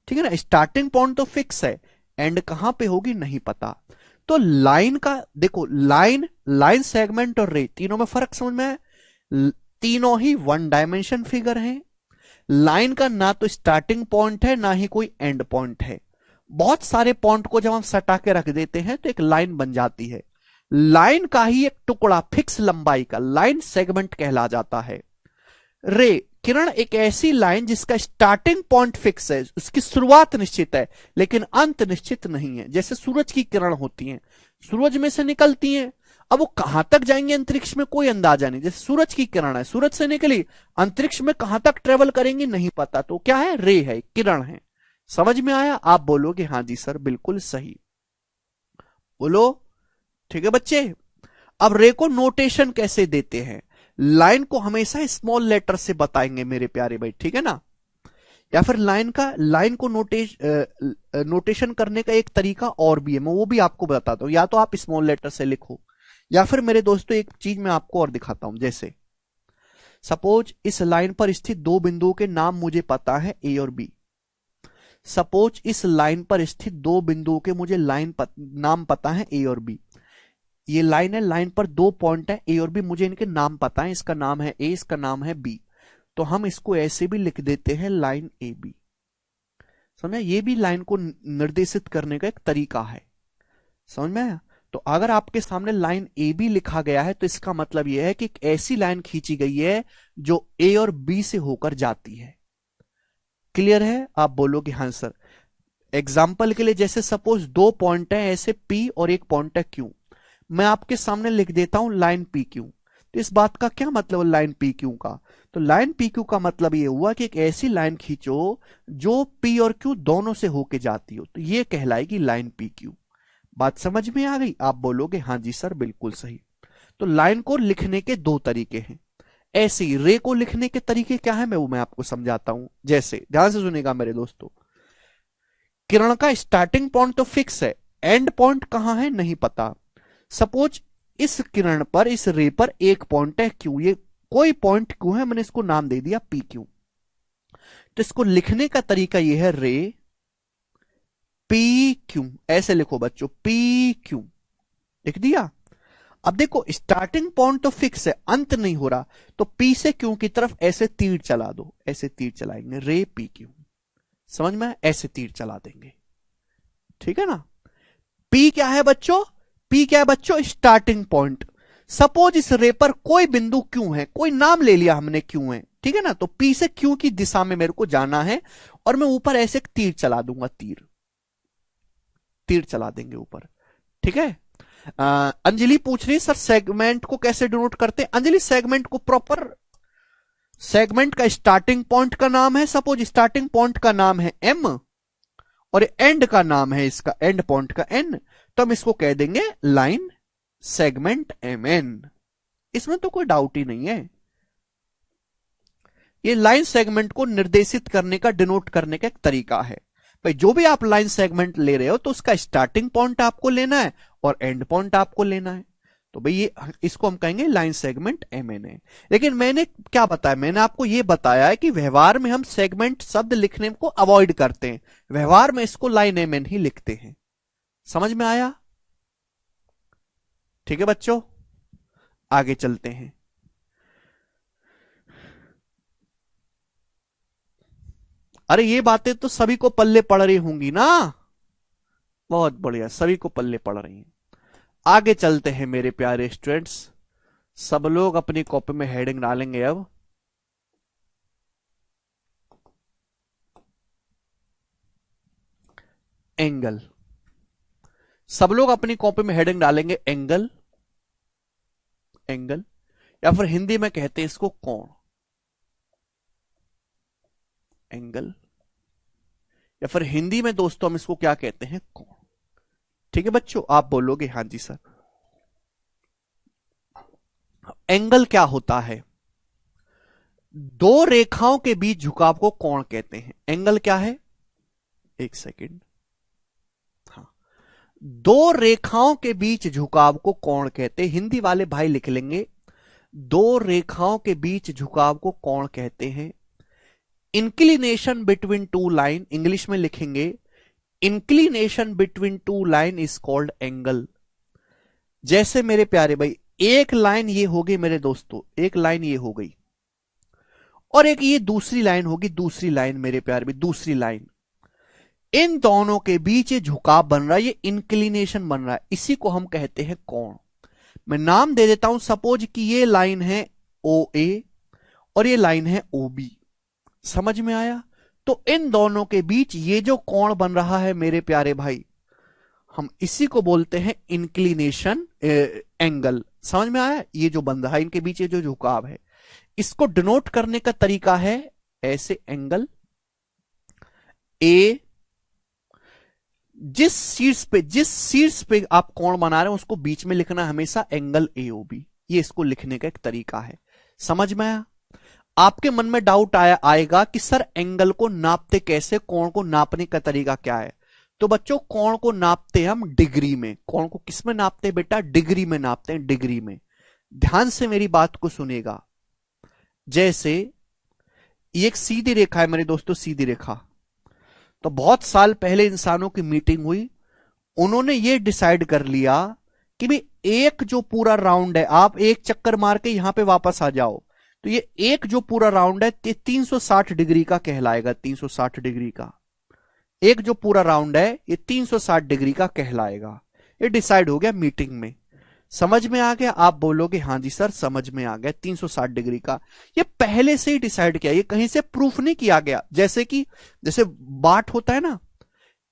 ठीक है ना? स्टार्टिंग पॉइंट तो फिक्स है, एंड कहां पे होगी नहीं पता। तो लाइन का देखो, लाइन सेगमेंट और रे तीनों में फर्क समझ में है? तीनों ही वन डायमेंशन फिगर हैं। लाइन का ना तो स्टार्टिंग पॉइंट है ना ही कोई एंड पॉइंट है, बहुत सारे पॉइंट को जब हम सटा के रख देते हैं तो एक लाइन बन जाती है। लाइन का ही एक टुकड़ा फिक्स लंबाई का लाइन सेगमेंट कहला जाता है। रे किरण एक ऐसी लाइन जिसका स्टार्टिंग पॉइंट फिक्स है, उसकी शुरुआत निश्चित है लेकिन अंत निश्चित नहीं है। जैसे सूरज की किरण होती हैं, सूरज में से निकलती हैं, अब वो कहां तक जाएंगे अंतरिक्ष में कोई अंदाजा नहीं। जैसे सूरज की किरण है, सूरज से निकली, अंतरिक्ष में कहां तक ट्रेवल करेंगे नहीं पता, तो क्या है, रे है, किरण है। समझ में आया? आप बोलोगे हां जी सर बिल्कुल सही, बोलो ठीक है बच्चे। अब रे को नोटेशन कैसे देते हैं? लाइन को हमेशा स्मॉल लेटर से बताएंगे मेरे प्यारे भाई, ठीक है ना। या फिर लाइन को नोटेशन करने का एक तरीका और भी है, मैं वो भी आपको बताता हूं। या तो आप स्मॉल लेटर से लिखो, या फिर मेरे दोस्तों एक चीज मैं आपको और दिखाता हूं। जैसे सपोज इस लाइन पर स्थित दो बिंदुओं के नाम मुझे पता है ए और बी। सपोज इस लाइन पर स्थित दो बिंदुओं के मुझे नाम पता है ए और बी। ये लाइन है, लाइन पर दो पॉइंट है ए और बी, मुझे इनके नाम पता है, इसका नाम है ए, इसका नाम है बी। तो हम इसको ऐसे भी लिख देते हैं लाइन ए बी। समझ, ये भी लाइन को निर्देशित करने का एक तरीका है। समझ में आया? तो अगर आपके सामने लाइन ए बी लिखा गया है तो इसका मतलब यह है कि एक ऐसी लाइन खींची गई है जो ए और बी से होकर जाती है। क्लियर है? आप बोलोगे हां सर। एग्जाम्पल के लिए जैसे सपोज दो पॉइंट है ऐसे पी और एक पॉइंट है क्यू, मैं आपके सामने लिख देता हूं लाइन पी क्यू। तो इस बात का क्या मतलब लाइन पी क्यू का? तो लाइन पी क्यू का मतलब ये हुआ कि एक ऐसी लाइन खींचो जो पी और क्यू दोनों से होके जाती हो, तो ये कहलाएगी लाइन पी क्यू। बात समझ में आ गई? आप बोलोगे हां जी सर बिल्कुल सही। तो लाइन को लिखने के दो तरीके हैं। ऐसे ही रे को लिखने के तरीके क्या है मैं आपको समझाता हूं। जैसे ध्यान से सुनेगा मेरे दोस्तों, किरण का स्टार्टिंग पॉइंट तो फिक्स है, एंड पॉइंट कहां है नहीं पता। सपोज इस किरण पर, इस रे पर एक पॉइंट है क्यू, ये कोई पॉइंट क्यू है, मैंने इसको नाम दे दिया पी क्यू। तो इसको लिखने का तरीका यह है रे पी क्यू, ऐसे लिखो बच्चों, पी क्यू लिख दिया। अब देखो स्टार्टिंग पॉइंट तो फिक्स है, अंत नहीं हो रहा, तो पी से क्यू की तरफ ऐसे तीर चला दो, ऐसे तीर चलाएंगे रे पी क्यू। समझ में? ऐसे तीर चला देंगे, ठीक है ना। पी क्या है बच्चों? पी क्या है बच्चों? Starting point. सपोज इस रे पर कोई बिंदु क्यू है, कोई नाम ले लिया हमने क्यू है, ठीक है ना। तो पी से क्यू की दिशा में मेरे को जाना है और मैं ऊपर ऐसे एक तीर चला दूंगा, तीर चला देंगे ऊपर, ठीक है। अंजलि पूछ रही सर सेगमेंट को कैसे डिनोट करते हैं? अंजलि सेगमेंट को प्रॉपर, सेगमेंट का स्टार्टिंग पॉइंट का नाम है, सपोज स्टार्टिंग पॉइंट का नाम है एम और एंड का नाम है इसका, एंड पॉइंट का एन, तो हम इसको कह देंगे लाइन सेगमेंट एम एन। इसमें तो कोई डाउट ही नहीं है। ये लाइन सेगमेंट को निर्देशित करने का, डिनोट करने का एक तरीका है। भाई जो भी आप लाइन सेगमेंट ले रहे हो तो उसका स्टार्टिंग पॉइंट आपको लेना है और एंड पॉइंट आपको लेना है। तो भाई ये, इसको हम कहेंगे लाइन सेगमेंट एम एन है। लेकिन मैंने क्या बताया? मैंने आपको ये बताया है कि व्यवहार में हम सेगमेंट शब्द लिखने को अवॉइड करते हैं, व्यवहार में इसको लाइन एम एन ही लिखते हैं। समझ में आया? ठीक है बच्चों, आगे चलते हैं। अरे ये बातें तो सभी को पल्ले पड़ रही होंगी ना, बहुत बढ़िया, सभी को पल्ले पड़ रही हैं। आगे चलते हैं मेरे प्यारे स्टूडेंट्स, सब लोग अपनी कॉपी में हेडिंग डालेंगे। अब एंगल, सब लोग अपनी कॉपी में हेडिंग डालेंगे एंगल, एंगल, या फिर हिंदी में कहते हैं इसको कोण, एंगल, या फिर हिंदी में दोस्तों हम इसको क्या कहते हैं? कोण। ठीक है बच्चों, आप बोलोगे हां जी सर। एंगल क्या होता है? दो रेखाओं के बीच झुकाव को कोण कहते हैं। एंगल क्या है? एक सेकंड, हाँ, दो रेखाओं के बीच झुकाव को कोण कहते हैं। हिंदी वाले भाई लिख लेंगे, दो रेखाओं के बीच झुकाव को कोण कहते हैं। Inclination between two line, English में लिखेंगे inclination between two line is called angle. जैसे मेरे प्यारे भाई, एक लाइन ये हो गई मेरे दोस्तों, एक लाइन ये हो गई और एक ये दूसरी लाइन होगी, दूसरी लाइन मेरे प्यारे भाई, दूसरी लाइन। इन दोनों के बीच ये झुकाव बन रहा है, ये इंक्लिनेशन बन रहा है, इसी को हम कहते हैं कोण। मैं नाम दे देता हूं, सपोज कि ये लाइन है ओ ए और ये लाइन है ओ बी। समझ में आया? तो इन दोनों के बीच ये जो कोण बन रहा है मेरे प्यारे भाई, हम इसी को बोलते हैं इंक्लिनेशन एंगल। समझ में आया? ये जो बन रहा है इनके बीच ये जो झुकाव है, इसको डिनोट करने का तरीका है ऐसे, एंगल ए। जिस शीर्ष पे आप कोण बना रहे हैं उसको बीच में लिखना हमेशा एंगल एओबी। ये इसको लिखने का एक तरीका है। समझ में आया? आपके मन में डाउट आएगा कि सर एंगल को नापते कैसे, कोण को नापने का तरीका क्या है? तो बच्चों कोण को नापते हम डिग्री में। कोण को किस में नापते हैं बेटा? डिग्री में नापते हैं, डिग्री में। ध्यान से मेरी बात को सुनेगा। जैसे ये एक सीधी रेखा है मेरे दोस्तों, सीधी रेखा। तो बहुत साल पहले इंसानों की मीटिंग हुई, उन्होंने ये डिसाइड कर लिया कि भाई एक जो पूरा राउंड है, आप एक चक्कर मार के यहां पे वापस आ जाओ, तो ये एक जो पूरा राउंड है 360 डिग्री का कहलाएगा। 360 डिग्री का एक जो पूरा राउंड है ये 360 डिग्री का कहलाएगा। ये डिसाइड हो गया मीटिंग में। समझ में आ गया? आप बोलोगे हाँ जी सर समझ में आ गया, 360 डिग्री का। ये पहले से ही डिसाइड किया, ये कहीं से प्रूफ नहीं किया गया। जैसे बाट होता है ना,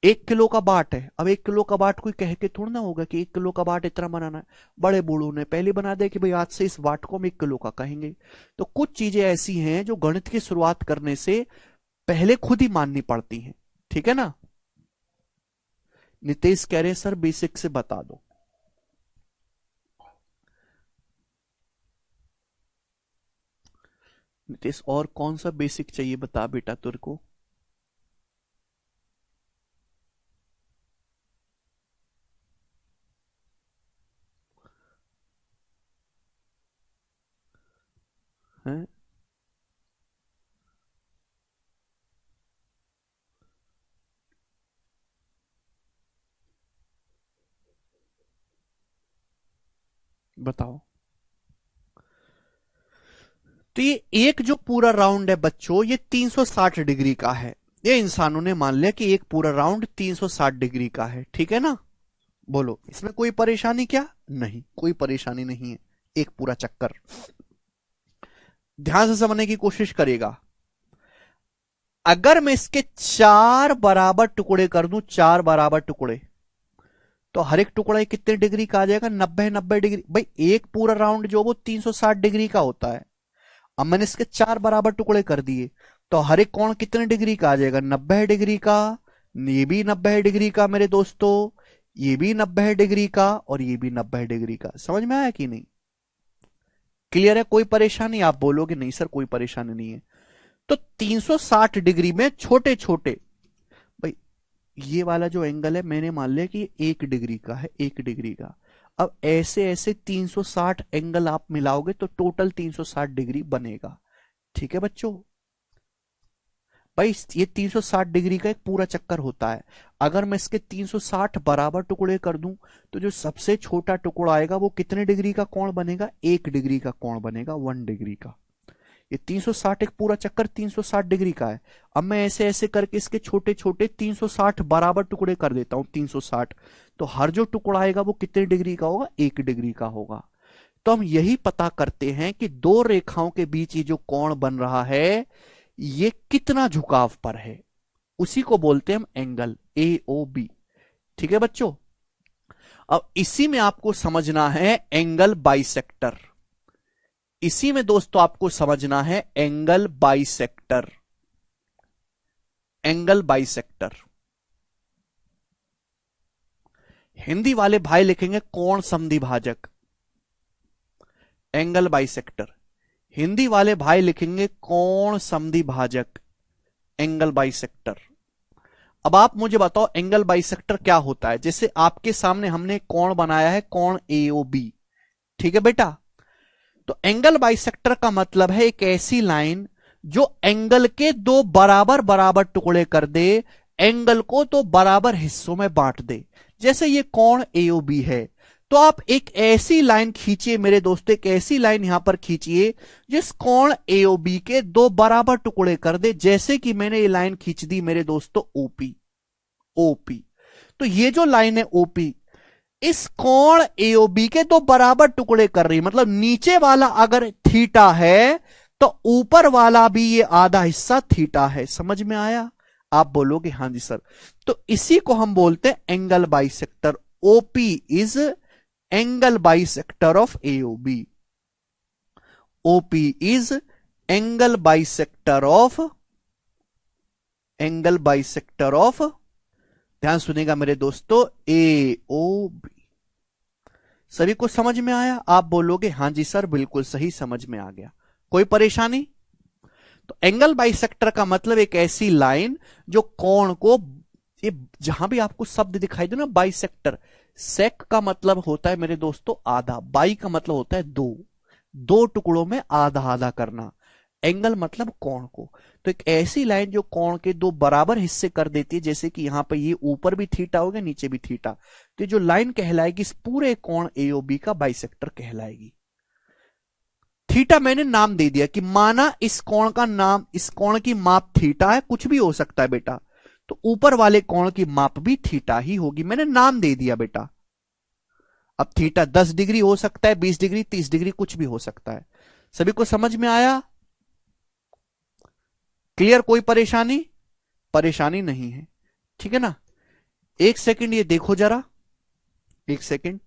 1 किलो का बाट है। अब 1 किलो का बाट कोई कह के थोड़ा ना होगा कि 1 किलो का बाट इतना बनाना है। बड़े बूढ़ों ने पहले बना दिया कि भाई आज से इस बाट को हम 1 किलो का कहेंगे। तो कुछ चीजें ऐसी हैं जो गणित की शुरुआत करने से पहले खुद ही माननी पड़ती हैं। ठीक है ना? नितेश कह रहे सर बेसिक से बता दो। नितेश और कौन सा बेसिक चाहिए बता बेटा तेरे को? है बताओ। तो ये एक जो पूरा राउंड है बच्चों, ये 360 डिग्री का है। ये इंसानों ने मान लिया कि एक पूरा राउंड 360 डिग्री का है। ठीक है ना? बोलो इसमें कोई परेशानी क्या? नहीं, कोई परेशानी नहीं है। एक पूरा चक्कर ध्यान से समझने की कोशिश करेगा। अगर मैं इसके 4 बराबर टुकड़े कर दूं, 4 बराबर टुकड़े, तो हर एक टुकड़ा कितने डिग्री का आ जाएगा? 90 डिग्री। भाई एक पूरा राउंड जो वो 360 डिग्री का होता है। अब मैंने इसके 4 बराबर टुकड़े कर दिए, तो हर एक कोण कितने डिग्री का आ जाएगा? 90 डिग्री का। ये भी 90 डिग्री का मेरे दोस्तों, ये भी 90 डिग्री का, और ये भी 90 डिग्री का। समझ में आया कि नहीं? क्लियर है? कोई परेशानी? आप बोलोगे नहीं सर कोई परेशानी नहीं है। तो 360 डिग्री में छोटे छोटे, भाई ये वाला जो एंगल है मैंने मान लिया कि 1 डिग्री का है, 1 डिग्री का। अब ऐसे ऐसे 360 एंगल आप मिलाओगे तो टोटल 360 डिग्री बनेगा। ठीक है बच्चों? भाई ये 360 डिग्री का एक पूरा चक्कर होता है। अगर मैं इसके 360 बराबर टुकड़े कर दूं, तो जो सबसे छोटा टुकड़ा आएगा वो कितने डिग्री का कोण बनेगा? 1 डिग्री का कोण बनेगा, 1 डिग्री का। ये 360 एक पूरा चक्कर 360 डिग्री का है। अब मैं ऐसे ऐसे करके इसके छोटे छोटे 360 बराबर टुकड़े कर देता हूं, 360। तो हर जो टुकड़ा आएगा वो कितने डिग्री का होगा? 1 डिग्री का होगा। तो हम यही पता करते हैं कि दो रेखाओं के बीच ये जो कोण बन रहा है ये कितना झुकाव पर है, उसी को बोलते हैं हम एंगल AOB। ठीक है बच्चों? अब इसी में आपको समझना है एंगल बाइसेक्टर। इसी में दोस्तों आपको समझना है angle bisector. Angle bisector Hindi वाले भाई लिखेंगे कोण समद्विभाजक। एंगल बाइसेक्टर हिंदी वाले भाई लिखेंगे कोण समद्विभाजक, एंगल बाइसेक्टर। अब आप मुझे बताओ एंगल बाइसेक्टर क्या होता है? जैसे आपके सामने हमने कोण बनाया है, कोण AOB। ठीक है बेटा? तो एंगल बाइसेक्टर का मतलब है एक ऐसी लाइन जो एंगल के 2 बराबर बराबर टुकड़े कर दे, एंगल को 2 बराबर हिस्सों में बांट दे। जैसे ये कोण AOB है, तो आप एक ऐसी लाइन खींचिए मेरे दोस्तों, एक ऐसी लाइन यहां पर खींचिए जिस कोण AOB के 2 बराबर टुकड़े कर दे। जैसे कि मैंने ये लाइन खींच दी मेरे दोस्तों OP। ओपी। तो ये जो लाइन है ओपी, इस कोण एओबी के दो बराबर टुकड़े कर रही है। मतलब नीचे वाला अगर थीटा है तो ऊपर वाला भी ये आधा हिस्सा थीटा है। समझ में आया? आप बोलोगे हां जी सर। तो इसी को हम बोलते हैं angle bisector. OP is angle bisector of AOB. OP is angle bisector of, angle bisector of, ध्यान सुनेगा मेरे दोस्तों, एओबी। सभी को समझ में आया? आप बोलोगे हां जी सर, बिल्कुल सही, समझ में आ गया। कोई परेशानी? तो एंगल बाइसेक्टर का मतलब एक ऐसी लाइन जो कोण को, ये जहां भी आपको शब्द दिखाई दे ना बाइसेक्टर, सेक का मतलब होता है मेरे दोस्तों आधा, बाई का मतलब होता है दो, दो टुकड़ों में आधा आधा करना, एंगल मतलब कोण को। तो एक ऐसी लाइन जो कोण के दो बराबर हिस्से कर देती है, जैसे कि यहां पर ये ऊपर भी थीटा हो गया, नीचे भी थीटा, तो जो लाइन कहलाएगी इस पूरे कोण एओबी का बाइसेक्टर कहलाएगी। थीटा मैंने नाम दे दिया कि माना इस कोण का नाम, इस कोण की माप थीटा है, कुछ भी हो सकता है बेटा, तो ऊपर वाले कोण की माप भी थीटा ही होगी। मैंने नाम दे दिया बेटा। अब थीटा 10 डिग्री हो सकता है, 20 डिग्री, 30 डिग्री, कुछ भी हो सकता है। सभी को समझ में आया? क्लियर? कोई परेशानी? परेशानी नहीं है, ठीक है ना। एक सेकंड ये देखो जरा, एक सेकंड।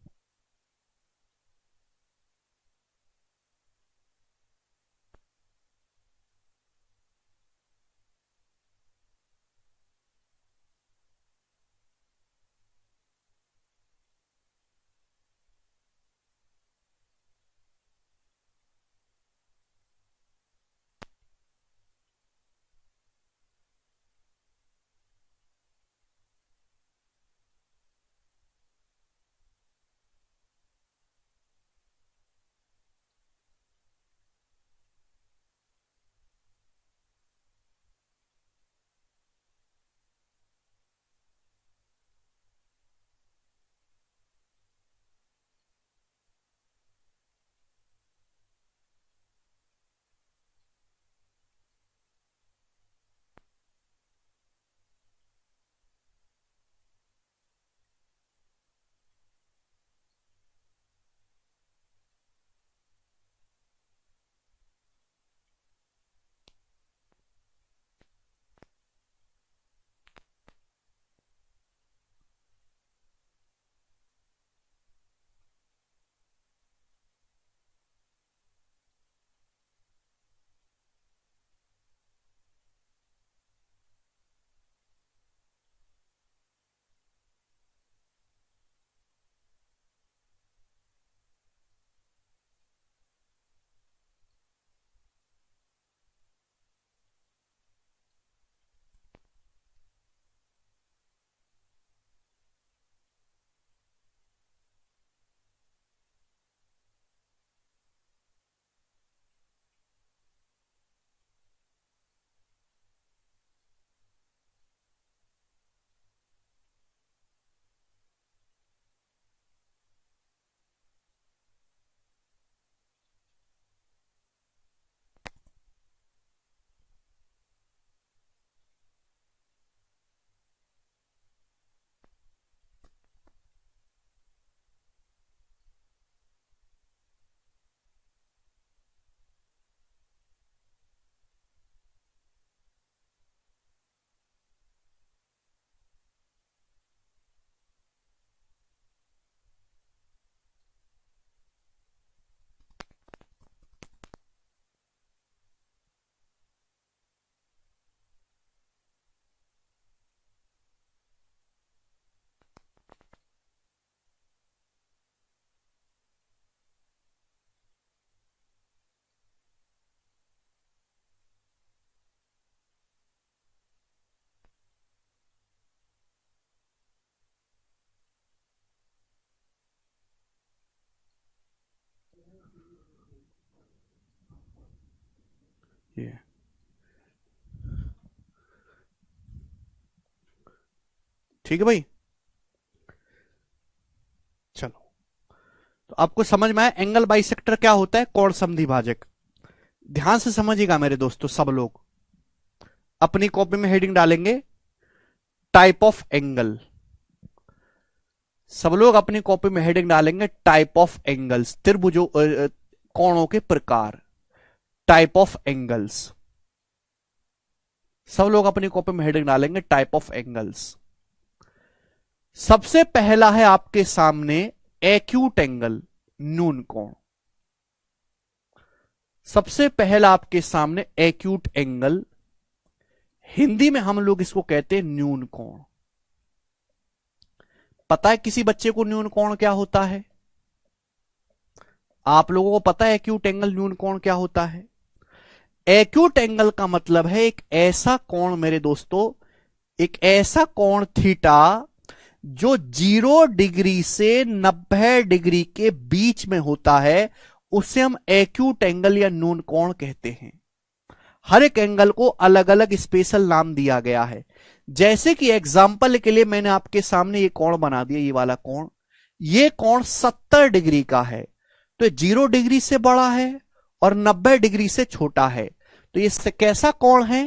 ये ठीक है भाई, चलो। तो आपको समझ में आया एंगल बाइसेक्टर क्या होता है, कोण समद्विभाजक। ध्यान से समझिएगा मेरे दोस्तों, सब लोग अपनी कॉपी में हेडिंग डालेंगे, टाइप ऑफ एंगल। सब लोग अपनी कॉपी में हेडिंग डालेंगे टाइप ऑफ एंगल्स, त्रिभुजों कोणों के प्रकार, टाइप ऑफ एंगल्स। सब लोग अपनी कॉपी में हेडिंग डालेंगे टाइप ऑफ एंगल्स। सबसे पहला है आपके सामने एक्यूट एंगल, न्यून कोण। सबसे पहला आपके सामने एक्यूट एंगल, हिंदी में हम लोग इसको कहते हैं न्यून कोण। पता है किसी बच्चे को न्यून कोण क्या होता है? आप लोगों को पता है एक्यूट एंगल न्यून कोण क्या होता है? एक्यूट एंगल का मतलब है एक ऐसा कोण मेरे दोस्तों, एक ऐसा कोण थीटा जो 0 डिग्री से 90 डिग्री के बीच में होता है, उसे हम एक्यूट एंगल या न्यून कोण कहते हैं। हर एक एंगल को अलग अलग स्पेशल नाम दिया गया है। जैसे कि एग्जाम्पल के लिए मैंने आपके सामने ये कोण बना दिया, ये वाला कोण। ये कोण 70 डिग्री का है, तो 0 डिग्री से बड़ा है और 90 डिग्री से छोटा है। तो ये कैसा कोण है?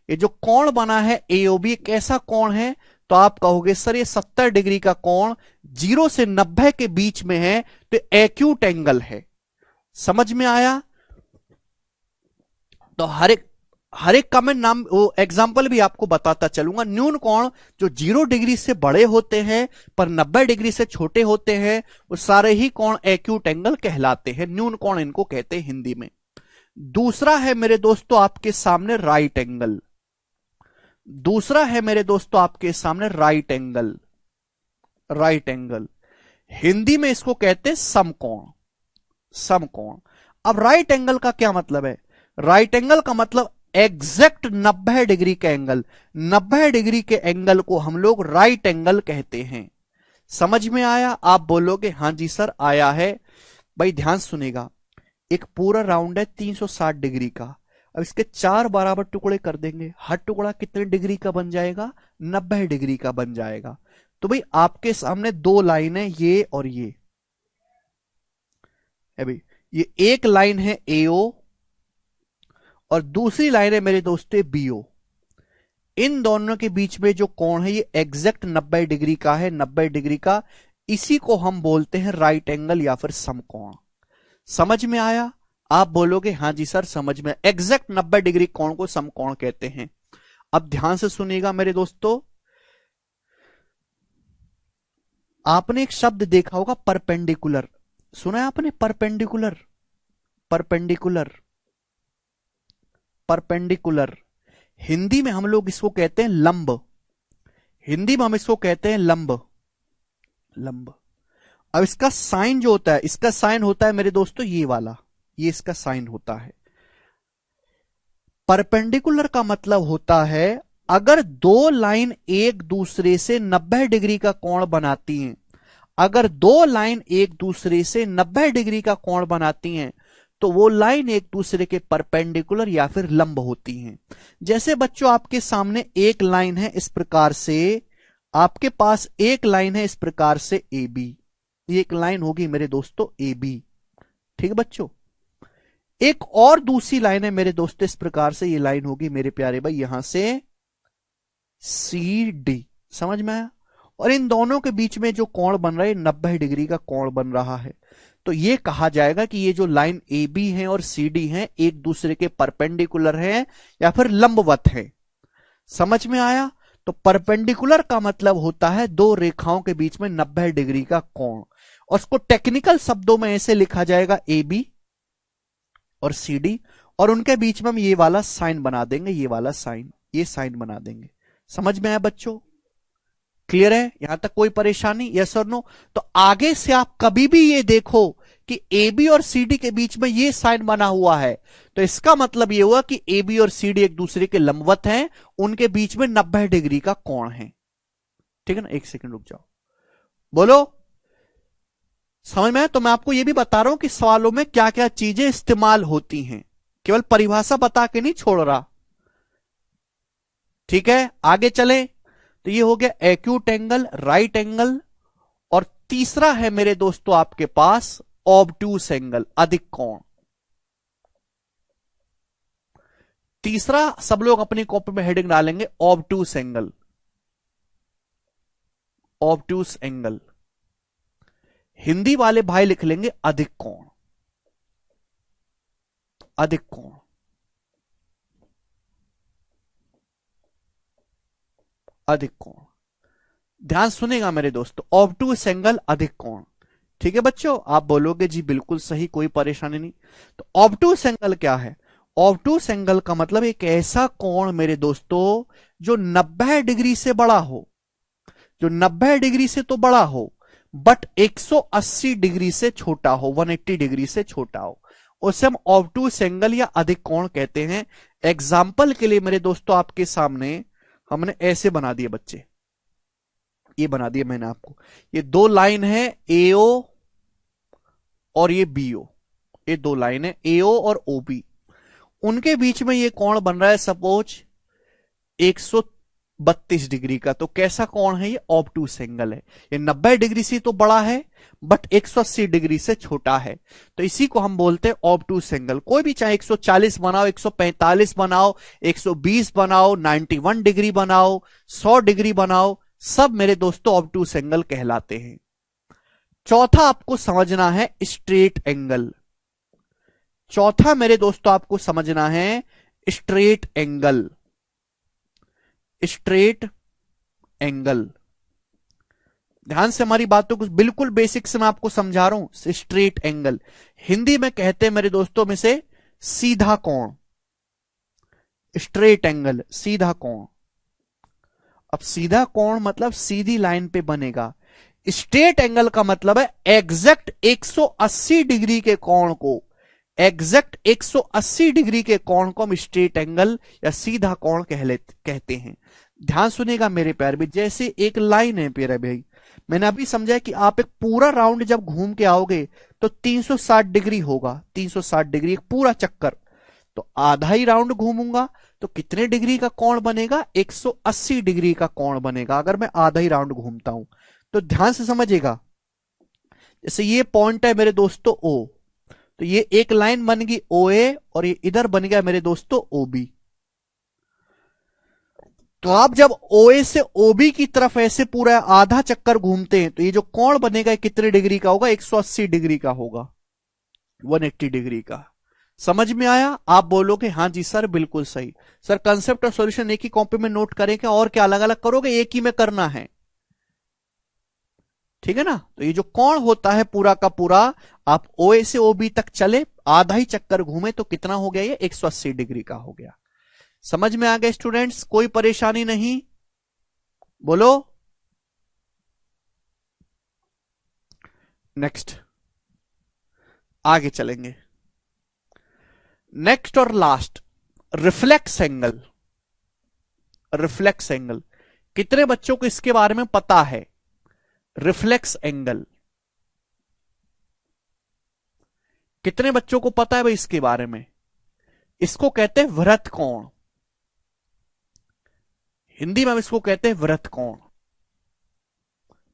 ये जो कोण बना है एओबी कैसा कोण है? तो आप कहोगे सर ये 70 डिग्री का कोण 0 से 90 के बीच में है, तो एक्यूट एंगल है। समझ में आया? तो हर एक का मैं नाम वो एग्जाम्पल भी आपको बताता चलूंगा। न्यून कोण जो 0 डिग्री से बड़े होते हैं पर 90 डिग्री से छोटे होते हैं, वो सारे ही कोण एक्यूट एंगल कहलाते हैं। न्यून कोण इनको कहते हैं हिंदी में। दूसरा है मेरे दोस्तों आपके सामने राइट एंगल। दूसरा है मेरे दोस्तों आपके सामने right angle. Right angle Hindi में इसको कहते हैं समकोण। समकोण। अब राइट एंगल का क्या मतलब है? राइट एंगल का मतलब एग्जैक्ट 90 डिग्री का एंगल। 90 डिग्री के एंगल को हम लोग राइट एंगल कहते हैं। समझ में आया? आप बोलोगे हां जी सर आया है। भाई ध्यान सुनेगा, एक पूरा राउंड है 360 डिग्री का। अब इसके 4 बराबर टुकड़े कर देंगे, हर टुकड़ा कितने डिग्री का बन जाएगा? 90 डिग्री का बन जाएगा। तो भाई आपके सामने 2 लाइन है, ये और ये। अभी ये एक लाइन है एओ और दूसरी लाइन है मेरे दोस्तों बीओ। इन दोनों के बीच में जो कोण है ये एग्जैक्ट 90 डिग्री का है, 90 डिग्री का। इसी को हम बोलते हैं राइट एंगल या फिर समकोण। समझ में आया? आप बोलोगे हां जी सर समझ में। एग्जैक्ट 90 डिग्री कोण को समकोण कहते हैं। अब ध्यान से सुनिएगा मेरे दोस्तों, आपने एक शब्द देखा होगा परपेंडिकुलर। सुना है आपने? परपेंडिकुलर। परपेंडिकुलर। परपेंडिकुलर हिंदी में हम लोग इसको कहते हैं लंब। हिंदी में हम इसको कहते हैं लंब। लंब। अब इसका साइन जो होता है, इसका साइन होता है मेरे दोस्तों ये वाला, ये इसका साइन होता है। परपेंडिकुलर का मतलब होता है अगर 2 लाइन एक दूसरे से 90 डिग्री का कोण बनाती हैं, अगर 2 लाइन एक दूसरे से 90 डिग्री का कोण बनाती हैं, तो वो लाइन एक दूसरे के परपेंडिकुलर या फिर लंब होती हैं। जैसे बच्चों आपके सामने एक लाइन है इस प्रकार से, आपके पास एक लाइन है इस प्रकार से ए बी। ये एक लाइन होगी मेरे दोस्तों ए बी। ठीक है बच्चों? एक और दूसरी लाइन है मेरे दोस्तों इस प्रकार से, ये लाइन होगी मेरे प्यारे भाई यहां से सी डी। समझ में आया? और इन दोनों के बीच में जो कोण बन रहा है 90 डिग्री का कोण बन रहा है। तो ये कहा जाएगा कि ये जो लाइन ए बी है और सी डी है एक दूसरे के परपेंडिकुलर है या फिर लंबवत है। समझ में आया? तो परपेंडिकुलर का मतलब होता है 2 रेखाओं के बीच में 90 डिग्री का कोण। और उसको टेक्निकल शब्दों में ऐसे लिखा जाएगा ए बी और सी डी, और उनके बीच में हम ये वाला साइन बना देंगे, ये वाला साइन, ये साइन बना देंगे। समझ में आया बच्चों? क्लियर है? यहां तक कोई परेशानी? यस और नो? तो आगे से आप कभी भी ये देखो कि ए बी और सी डी के बीच में ये साइन बना हुआ है, तो इसका मतलब ये हुआ कि ए बी और सी डी एक दूसरे के लंबवत हैं, उनके बीच में 90 डिग्री का कोण है। ठीक है ना? एक सेकंड रुक जाओ, बोलो समझ में? तो मैं आपको यह भी बता रहा हूं कि सवालों में क्या क्या चीजें इस्तेमाल होती हैं, केवल परिभाषा बता के नहीं छोड़ रहा। ठीक है, आगे चले। तो ये हो गया एक्यूट एंगल, राइट एंगल, और तीसरा है मेरे दोस्तों आपके पास ऑब्ट्यूस एंगल, अधिक कोण। तीसरा सब लोग अपनी कॉपी में हेडिंग डालेंगे ऑब्ट्यूस एंगल। ऑब्टूस एंगल। हिंदी वाले भाई लिख लेंगे अधिक कोण, अधिक कोण, अधिक कोण। ध्यान सुनेगा मेरे दोस्तों, ऑब्टूस एंगल अधिक कोण। ठीक है बच्चों, आप बोलोगे जी बिल्कुल सही, कोई परेशानी नहीं। तो ऑब्टूस एंगल क्या है? ऑब्टूस एंगल का मतलब एक ऐसा कोण मेरे दोस्तों जो 90 डिग्री से बड़ा हो, जो 90 डिग्री से तो बड़ा हो बट 180 डिग्री से छोटा हो, 180 डिग्री से छोटा हो, उसे हम ऑब्टूस एंगल या अधिक कोण कहते हैं। एग्जाम्पल के लिए मेरे दोस्तों आपके सामने हमने ऐसे बना दिए बच्चे, ये बना दिया मैंने आपको, ये दो लाइन है एओ और ये बीओ, ये दो लाइन है एओ और ओबी, उनके बीच में ये कोण बन रहा है सपोज 132 डिग्री का। तो कैसा कोण है ये? ऑब्टूस एंगल है। ये 90 डिग्री से तो बड़ा है बट 180 डिग्री से छोटा है, तो इसी को हम बोलते हैं ऑब्टूस एंगल। कोई भी चाहे 140 बनाओ, 145 बनाओ, 120 बनाओ, 91 डिग्री बनाओ, 100 डिग्री बनाओ, सब मेरे दोस्तों ऑब्टूस एंगल कहलाते हैं। चौथा आपको समझना है स्ट्रेट एंगल। चौथा मेरे दोस्तों आपको समझना है स्ट्रेट एंगल, स्ट्रेट एंगल। ध्यान से हमारी बातों को बिल्कुल बेसिक से मैं आपको समझा रहा हूं। स्ट्रेट एंगल हिंदी में कहते हैं मेरे दोस्तों में से सीधा कोण, स्ट्रेट एंगल सीधा कोण। अब सीधा कोण मतलब सीधी लाइन पे बनेगा, स्ट्रेट एंगल का मतलब है एग्जैक्ट 180 डिग्री के कोण को, एग्जैक्ट 180 डिग्री के कोण को हम स्ट्रेट एंगल या सीधा कोण कहते हैं। ध्यान सुनेगा मेरे प्यारे भाई, जैसे एक लाइन है प्यारे भाई, मैंने अभी समझा कि आप एक पूरा राउंड जब घूम के आओगे तो 360 डिग्री होगा, 360 डिग्री एक पूरा चक्कर, तो आधा ही राउंड घूमूंगा तो कितने डिग्री का कोण बनेगा? 180 डिग्री का कोण बनेगा अगर मैं आधा ही राउंड घूमता हूं। तो ध्यान से समझिएगा, जैसे ये पॉइंट है मेरे दोस्तों ओ, तो ये एक लाइन बन गई ओ ए और ये इधर बन गया मेरे दोस्तों ओ बी। तो आप जब ओ ए से ओ बी की तरफ ऐसे पूरा आधा चक्कर घूमते हैं तो ये जो कोण बनेगा कितने डिग्री का होगा? 180 डिग्री का होगा, 180 डिग्री का। समझ में आया? आप बोलोगे हाँ जी सर बिल्कुल सही। सर कंसेप्ट और सॉल्यूशन एक ही कॉपी में नोट करें क्या, और क्या अलग अलग करोगे? एक ही में करना है, ठीक है ना। तो ये जो कोण होता है पूरा का पूरा, आप ओ ए से ओ बी तक चले, आधा ही चक्कर घूमे तो कितना हो गया? ये 180 डिग्री का हो गया। समझ में आ गया स्टूडेंट्स? कोई परेशानी नहीं? बोलो। नेक्स्ट आगे चलेंगे। नेक्स्ट और last reflex angle. Reflex angle कितने बच्चों को इसके बारे में पता है? रिफ्लेक्स एंगल कितने बच्चों को पता है भाई इसके बारे में? इसको कहते हैं वृत्त कोण, हिंदी में हम इसको कहते हैं वृत्त कोण।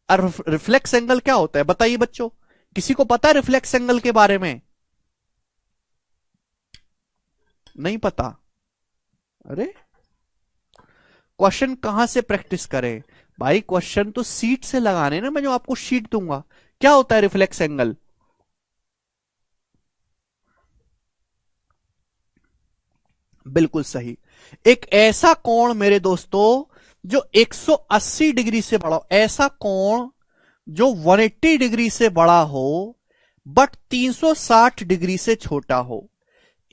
और रिफ्लेक्स एंगल क्या होता है बताइए बच्चों, किसी को पता है रिफ्लेक्स एंगल के बारे में? नहीं पता? अरे क्वेश्चन कहां से प्रैक्टिस करें भाई? क्वेश्चन तो सीट से लगाने ना, मैं जो आपको शीट दूंगा। क्या होता है रिफ्लेक्स एंगल? बिल्कुल सही, एक ऐसा कोण मेरे दोस्तों जो 180 डिग्री से बड़ा हो, ऐसा कोण जो 180 डिग्री से बड़ा हो बट 360 डिग्री से छोटा हो।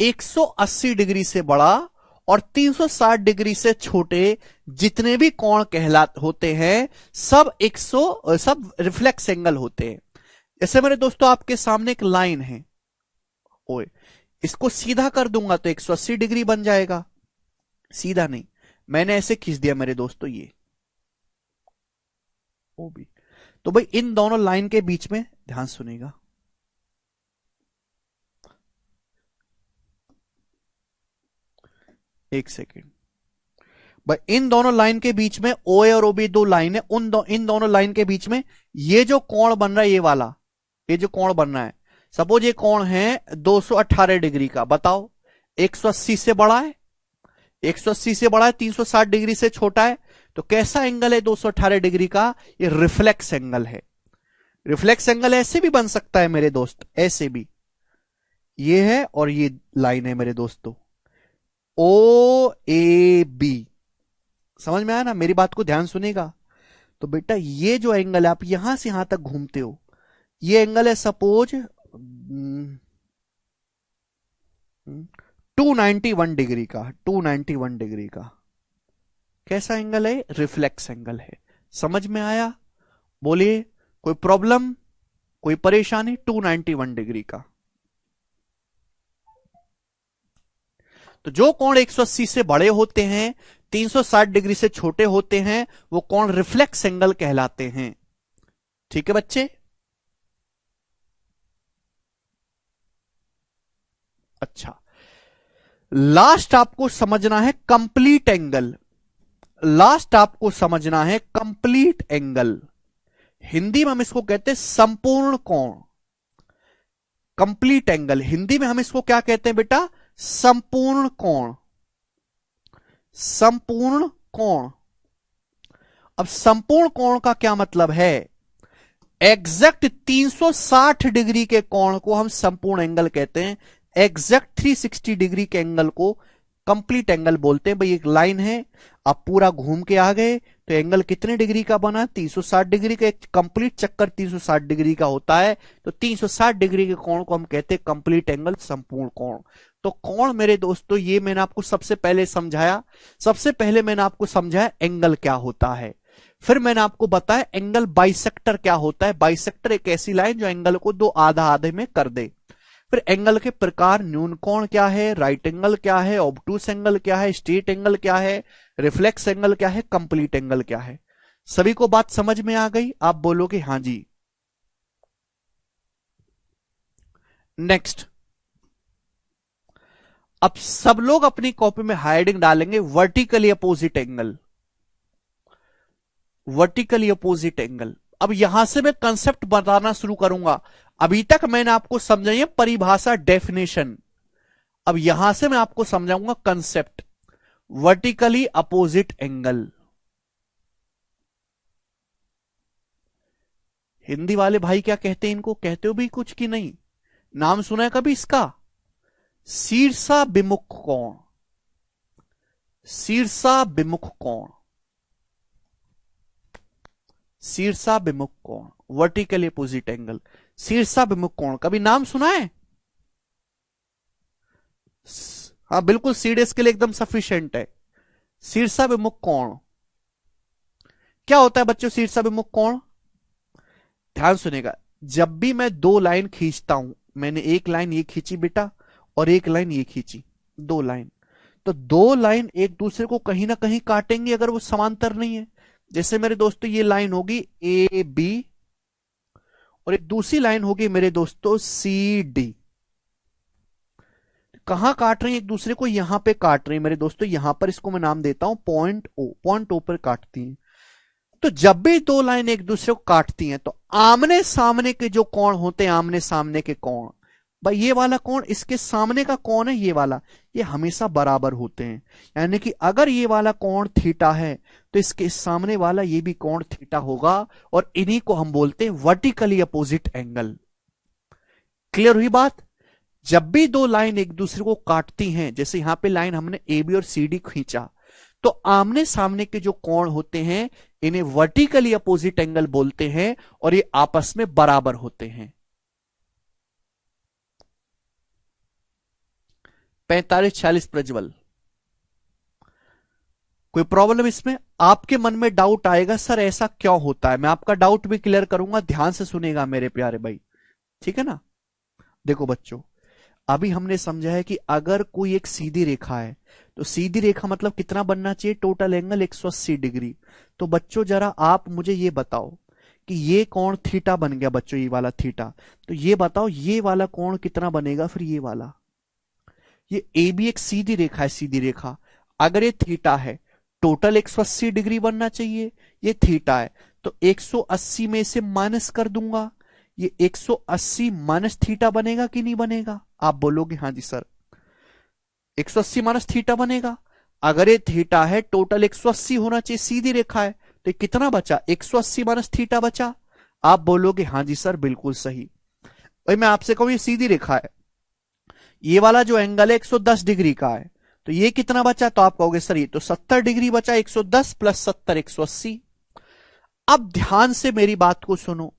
180 डिग्री से बड़ा और 360 डिग्री से छोटे जितने भी कोण होते हैं सब सब रिफ्लेक्स एंगल होते हैं। जैसे मेरे दोस्तों आपके सामने एक लाइन है ओए, इसको सीधा कर दूंगा तो 180 डिग्री बन जाएगा। सीधा नहीं, मैंने ऐसे खींच दिया मेरे दोस्तों ये ओ भी। तो भाई इन दोनों लाइन के बीच में ध्यान सुनेगा, एक सेकेंड भाई, इन दोनों लाइन के बीच में ओ ए और ओ बी दो लाइन है, इन दोनों लाइन के बीच में ये जो कोण बन रहा है, ये वाला, ये जो कोण बन रहा है, सपोज ये कोण है 218 डिग्री का। बताओ 180 से बड़ा है, 180 से बड़ा है, 360 डिग्री से छोटा है, तो कैसा एंगल है 218 डिग्री का? ये रिफ्लेक्स एंगल है। रिफ्लेक्स एंगल ऐसे भी बन सकता है मेरे दोस्त, ऐसे भी, ये है और ये लाइन है मेरे दोस्तों, ओ ए बी। समझ में आया ना? मेरी बात को ध्यान सुनेगा। तो बेटा ये जो एंगल है, आप यहां से यहां तक घूमते हो, ये एंगल है सपोज 291 डिग्री का, 291 डिग्री का। कैसा एंगल है? रिफ्लेक्स एंगल है। समझ में आया? बोलिए, कोई प्रॉब्लम, कोई परेशानी? 291 डिग्री का। तो जो कोण 180 से बड़े होते हैं, 360 डिग्री से छोटे होते हैं, वो कोण रिफ्लेक्स एंगल कहलाते हैं। ठीक है बच्चे? अच्छा, लास्ट आपको समझना है कंप्लीट एंगल। लास्ट आपको समझना है कंप्लीट एंगल। हिंदी में हम इसको कहते हैं संपूर्ण कोण। कंप्लीट एंगल हिंदी में हम इसको क्या कहते हैं बेटा? संपूर्ण कोण। संपूर्ण कोण। अब संपूर्ण कोण का क्या मतलब है? एग्जैक्ट 360 डिग्री के कोण को हम संपूर्ण एंगल कहते हैं। एग्जैक्ट 360 डिग्री के एंगल को कंप्लीट एंगल बोलते हैं। भाई एक लाइन है, आप पूरा घूम के आ गए, तो एंगल कितने डिग्री का बना? 360 डिग्री का। एक कंप्लीट चक्कर 360 डिग्री का होता है, तो 360 डिग्री के कोण को हम कहते हैं कंप्लीट एंगल, संपूर्ण कोण। तो कोण मेरे दोस्तों, ये मैंने आपको सबसे पहले समझाया। सबसे पहले मैंने आपको समझाया एंगल क्या होता है, फिर मैंने आपको बताया एंगल बाइसेक्टर क्या होता है। बाइसेक्टर एक ऐसी लाइन जो एंगल को दो आधा आधे में कर दे। फिर एंगल के प्रकार, न्यून कोण क्या है, राइट एंगल क्या है, ऑब्टूस एंगल क्या है, स्ट्रेट एंगल क्या है, रिफ्लेक्स एंगल क्या है, कंप्लीट एंगल क्या है। सभी को बात समझ में आ गई? आप बोलोगे हां जी। नेक्स्ट, अब सब लोग अपनी कॉपी में हेडिंग डालेंगे vertically opposite angle. Vertically opposite angle. अब यहां से मैं कंसेप्ट बताना शुरू करूंगा। अभी तक मैंने आपको समझाई है परिभाषा, डेफिनेशन। अब यहां से मैं आपको समझाऊंगा concept. Vertically opposite angle. Hindi वाले भाई क्या कहते हैं इनको? कहते हो भी कुछ कि नहीं? नाम सुना है कभी इसका? शीर्षाभिमुख कोण। शीर्षाभिमुख कोण। शीर्षाभिमुख कोण, वर्टिकली अपोजिट एंगल, शीर्षाभिमुख कोण। कभी नाम सुना है? हाँ बिल्कुल, सीडीएस के लिए एकदम सफिशिएंट है। शीर्षाभिमुख कोण क्या होता है बच्चों? शीर्षाभिमुख कोण, ध्यान सुनेगा, जब भी मैं दो लाइन खींचता हूं, मैंने एक लाइन ये खींची बेटा और एक लाइन ये खींची, दो लाइन, तो दो लाइन एक दूसरे को कहीं ना कहीं काटेंगे अगर वो समांतर नहीं है। जैसे मेरे दोस्तों ये लाइन होगी ए बी और एक दूसरी लाइन होगी मेरे दोस्तों सी डी। कहां काट रही है एक दूसरे को? यहां पे काट रही है मेरे दोस्तों, यहां पर इसको मैं नाम देता हूं पॉइंट ओ। पॉइंट ओ पर काटती हैं। तो जब भी दो लाइन एक दूसरे को काटती हैं, तो आमने सामने के जो कोण होते हैं, आमने सामने के कोण, भाई ये वाला कोण इसके सामने का कोण है, ये वाला, ये हमेशा बराबर होते हैं। यानी कि अगर ये वाला कोण थीटा है, तो इसके सामने वाला ये भी कोण थीटा होगा, और इन्हीं को हम बोलते हैं वर्टिकली अपोजिट एंगल। क्लियर हुई बात? जब भी दो लाइन एक दूसरे को काटती हैं, जैसे यहां पे लाइन हमने ए बी और सी डी खींचा, तो आमने सामने के जो कोण होते हैं इन्हें वर्टिकली अपोजिट एंगल बोलते हैं, और ये आपस में बराबर होते हैं। 45-46 प्रज्वल, कोई प्रॉब्लम इसमें? आपके मन में डाउट आएगा सर ऐसा क्यों होता है, मैं आपका डाउट भी क्लियर करूंगा, ध्यान से सुनेगा मेरे प्यारे भाई, ठीक है ना? देखो बच्चों, अभी हमने समझा है कि अगर कोई एक सीधी रेखा है, तो सीधी रेखा मतलब कितना बनना चाहिए? Total angle 180 degree. तो बच्चों जरा आप मुझे ये बताओ कि ये कोण थीटा बन गया बच्चों, ये वाला थीटा, तो ये बताओ ये वाला कोण कितना बनेगा फिर? ये वाला, ये ए बी एक सीधी रेखा है, सीधी रेखा, अगर ये थीटा है, टोटल 180 डिग्री बनना चाहिए, ये थीटा है, तो 180 में से माइनस कर दूंगा, ये 180 माइनस थीटा बनेगा कि नहीं बनेगा? आप बोलोगे हाँ जी सर, 180 माइनस थीटा बनेगा। अगर ये थीटा है, टोटल 180 होना चाहिए, सीधी रेखा है, तो ये कितना बचा? 180 माइनस थीटा बचा। आप बोलोगे हाँ जी सर बिल्कुल सही। भाई मैं आपसे कहूं ये सीधी रेखा है, ये वाला जो एंगल है 110 डिग्री का है, तो ये कितना बचा? तो आप कहोगे सर ये तो 70 डिग्री बचा, 110 प्लस 70 180। अब ध्यान से मेरी बात को सुनो,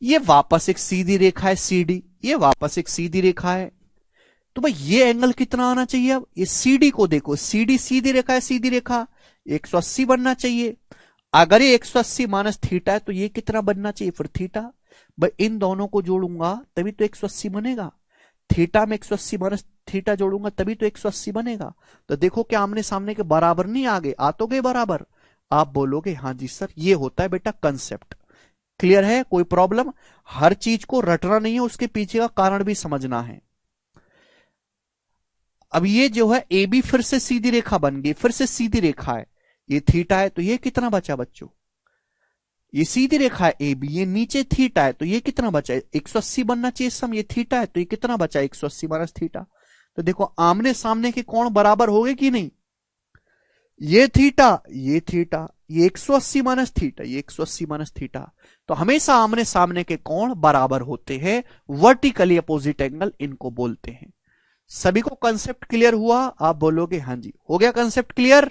ये वापस एक सीधी रेखा है सीडी, ये वापस एक सीधी रेखा है, तो भाई ये एंगल कितना आना चाहिए? अब ये सीडी को देखो, सीडी सीधी रेखा है, सीधी रेखा 180 बनना चाहिए। अगर ये 180 माइनस थीटा है तो ये कितना बनना चाहिए फिर? थीटा। भाई इन दोनों को जोड़ूंगा तभी तो 180 बनेगा, थीटा में 180 माइनस थीटा जोड़ूंगा तभी तो 180 बनेगा। तो देखो क्या आमने सामने के बराबर नहीं आ गए? आ तो गए बराबर। आप बोलोगे हाँ जी सर, ये होता है बेटा कंसेप्ट। क्लियर है? कोई प्रॉब्लम? हर चीज को रटना नहीं है, उसके पीछे का कारण भी समझना है। अब ये जो है ए बी फिर से सीधी रेखा बन गई, फिर से सीधी रेखा है, ये थीटा है, तो ये कितना बचा बच्चों? ये सीधी रेखा है ए बी, ये नीचे थीटा है, तो ये कितना बचा? 180 बनना चाहिए सम, ये थीटा है, तो ये कितना बचा? 180 माइनस थीटा। तो देखो आमने सामने के कोण बराबर हो गए कि नहीं? ये थीटा, ये थीटा, ये 180 माइनस थीटा, ये 180 माइनस थीटा, तो हमेशा आमने सामने के कोण बराबर होते हैं, वर्टिकली अपोजिट एंगल इनको बोलते हैं। सभी को कंसेप्ट क्लियर हुआ? आप बोलोगे हाँ जी हो गया कंसेप्ट क्लियर।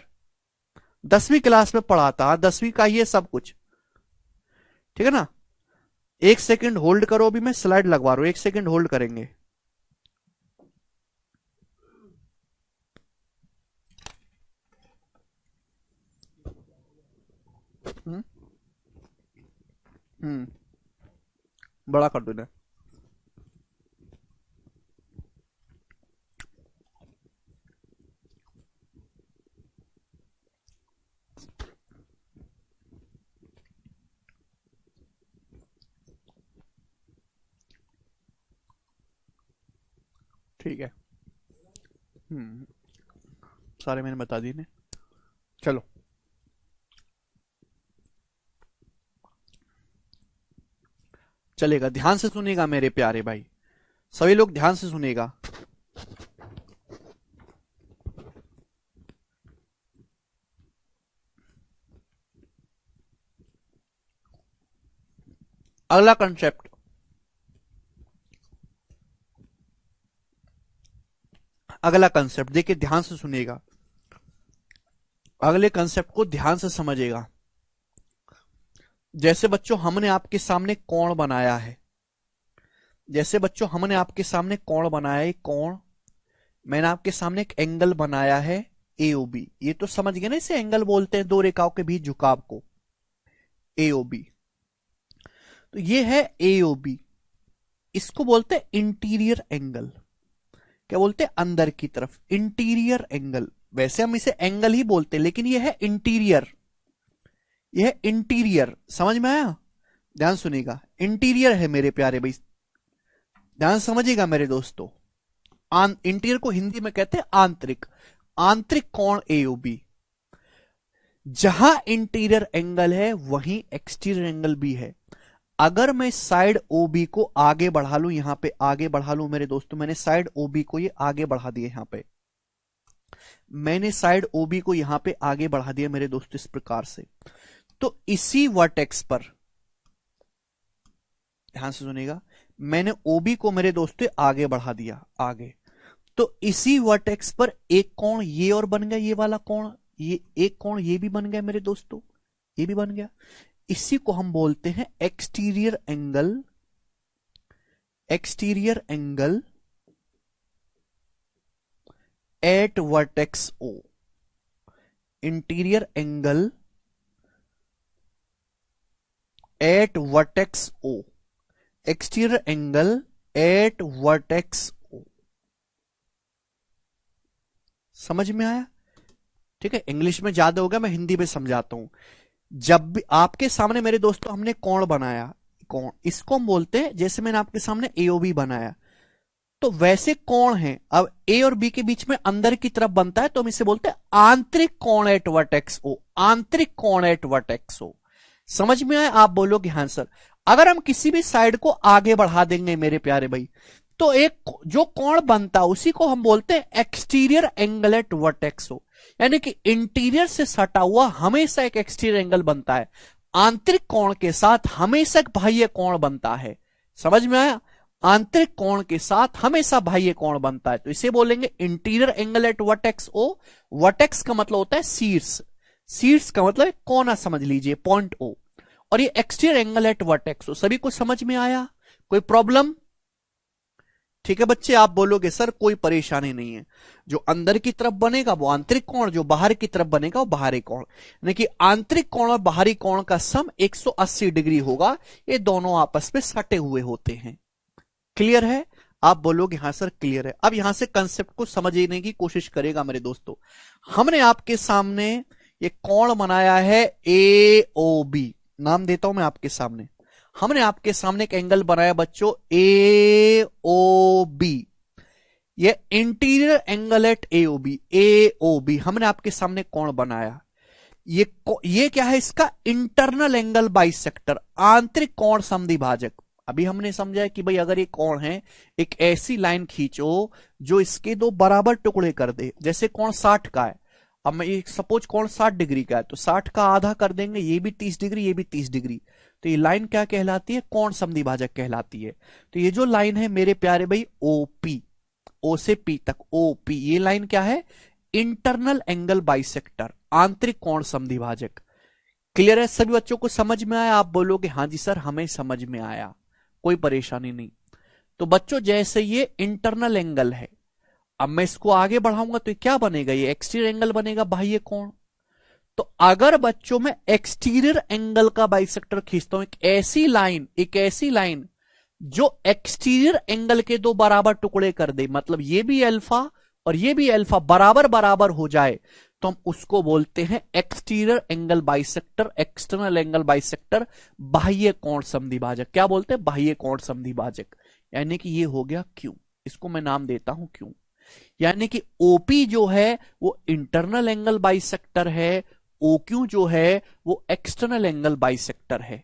10वीं क्लास में पढ़ा था, 10वीं का ये सब कुछ, ठीक है ना। एक सेकंड होल्ड करो, अभी मैं स्लाइड लगवा रहा हूं, एक सेकंड होल्ड करेंगे। हम्म बड़ा कर दो ना। ठीक है, सारे मैंने बता दिए ने। चलो चलेगा, ध्यान से सुनिएगा मेरे प्यारे भाई, सभी लोग ध्यान से सुनिएगा। अगला कंसेप्ट, अगला कंसेप्ट देखिए ध्यान से सुनिएगा, अगले कंसेप्ट को ध्यान से समझिएगा। जैसे बच्चों हमने आपके सामने कोण बनाया है, जैसे बच्चों हमने आपके सामने कोण बनाया है, कोण, मैंने आपके सामने एक एंगल बनाया है एओबी, ये तो समझ गए ना, इसे एंगल बोलते हैं, दो रेखाओं के बीच झुकाव को, एओबी। तो ये है एओबी, इसको बोलते हैं इंटीरियर एंगल। क्या बोलते हैं? अंदर की तरफ, इंटीरियर एंगल। वैसे हम इसे एंगल ही बोलते हैं, लेकिन यह है इंटीरियर, यह है इंटीरियर। समझ में आया? ध्यान सुनिएगा, इंटीरियर है मेरे प्यारे भाई, ध्यान समझिएगा मेरे दोस्तों। इंटीरियर को हिंदी में कहते हैं आंतरिक, आंतरिक कोण एओबी। जहां इंटीरियर एंगल है वहीं एक्सटीरियर एंगल भी है। अगर मैं साइड ओबी को आगे बढ़ा लूं, यहां पे आगे बढ़ा लूं मेरे दोस्तों, मैंने साइड ओबी को ये आगे बढ़ा दिया, यहां पे मैंने साइड ओबी को यहां पे आगे बढ़ा दिया मेरे दोस्तों, इस प्रकार से। तो इसी वर्टेक्स पर, ध्यान से सुनिएगा, मैंने ओबी को मेरे दोस्तों आगे बढ़ा दिया, आगे। तो इसी वर्टेक्स पर एक कोण ये और बन गया, ये वाला कोण, ये एक कोण ये भी बन गया मेरे दोस्तों, ये भी बन गया। इसी को हम बोलते हैं exterior angle, exterior angle at vertex O, interior angle at vertex O, exterior angle at vertex O. समझ में आया? ठीक है, इंग्लिश में ज्यादा होगा, मैं हिंदी में समझाता हूं। जब भी आपके सामने मेरे दोस्तों हमने कोण बनाया, कोण, इसको हम बोलते हैं, जैसे मैंने आपके सामने एओबी बनाया, तो वैसे कोण है। अब ए और बी के बीच में अंदर की तरफ बनता है, तो हम इसे बोलते हैं आंतरिक कोण एट वर्टेक्स ओ, आंतरिक कोण एट वर्टेक्स ओ। समझ में आया? आप बोलोगे हाँ सर। अगर हम किसी भी साइड को आगे बढ़ा देंगे मेरे प्यारे भाई, तो एक जो कोण बनता है उसी को हम बोलते हैं एक्सटीरियर एंगल एट वर्टेक्स हो, यानी कि इंटीरियर से सटा हुआ हमेशा एक एक्सटीरियर एंगल बनता है, आंतरिक कोण के साथ हमेशा एक बाह्य कोण बनता है। समझ में आया? आंतरिक कोण के साथ हमेशा बाह्य कोण बनता है, तो इसे बोलेंगे interior angle at vertex O. Vertex का मतलब होता है शीर्ष, शीर्ष का मतलब कोना समझ लीजिए, पॉइंट ओ, और ये एक्सटीरियर एंगल एट वर्टेक्स ओ। सभी को समझ में आया? कोई प्रॉब्लम? ठीक है बच्चे, आप बोलोगे सर कोई परेशानी नहीं है, जो अंदर की तरफ बनेगा वो आंतरिक कोण, जो बाहर की तरफ बनेगा वो बाहरी कोण, यानी कि आंतरिक कोण और बाहरी कोण का सम 180 डिग्री होगा, ये दोनों आपस में सटे हुए होते हैं। क्लियर है? आप बोलोगे हाँ सर क्लियर है। अब यहां से कंसेप्ट को समझने की कोशिश करेगा मेरे दोस्तों। हमने आपके सामने ये कोण बनाया है AOB, नाम देता हूं मैं आपके सामने। हमने आपके सामने एक एंगल बनाया बच्चों AOB, ये interior angle at AOB, AOB हमने आपके सामने कोण बनाया। ये क्या है? इसका इंटरनल एंगल बाइसेक्टर, आंतरिक कोण समद्विभाजक। अभी हमने समझा कि भाई अगर ये कोण है, एक ऐसी लाइन खींचो जो इसके दो बराबर टुकड़े कर दे, जैसे कोण 60 का है। अब मैं सपोज कोण 60 डिग्री का है, तो 60 का आधा कर देंगे, ये भी 30 डिग्री, ये भी 30 डिग्री, तो ये लाइन क्या कहलाती है? कोण समद्विभाजक कहलाती है। तो ये जो लाइन है मेरे प्यारे भाई OP, O से P तक OP, ये लाइन क्या है? इंटरनल एंगल बाइसेक्टर, आंतरिक कोण समद्विभाजक। क्लियर है? सभी बच्चों को समझ में आया? आप बोलोगे हाँ जी सर हमें समझ में आया, कोई परेशानी नहीं। तो बच्चों जैसे ये इंटरनल एंगल है, अब मैं इसको आगे बढ़ाऊंगा तो क्या बनेगा? ये एक्सटीरियर एंगल बनेगा, बाह्य कोण। तो अगर बच्चों में एक्सटीरियर एंगल का बाइसेक्टर खींचता हूं, एक ऐसी लाइन जो एक्सटीरियर एंगल के दो बराबर टुकड़े कर दे, मतलब ये भी अल्फा और ये भी अल्फा बराबर बराबर हो जाए, तो हम उसको बोलते हैं exterior angle bisector, external angle bisector, बाह्य कोण समद्विभाजक। क्या बोलते हैं? बाह्य कोण समद्विभाजक। यानी कि ये हो गया Q, इसको मैं नाम देता हूं Q। यानी कि OP जो है वो इंटरनल एंगल बाइसेक्टर है, OQ जो है वो एक्सटर्नल एंगल बाइसेक्टर है।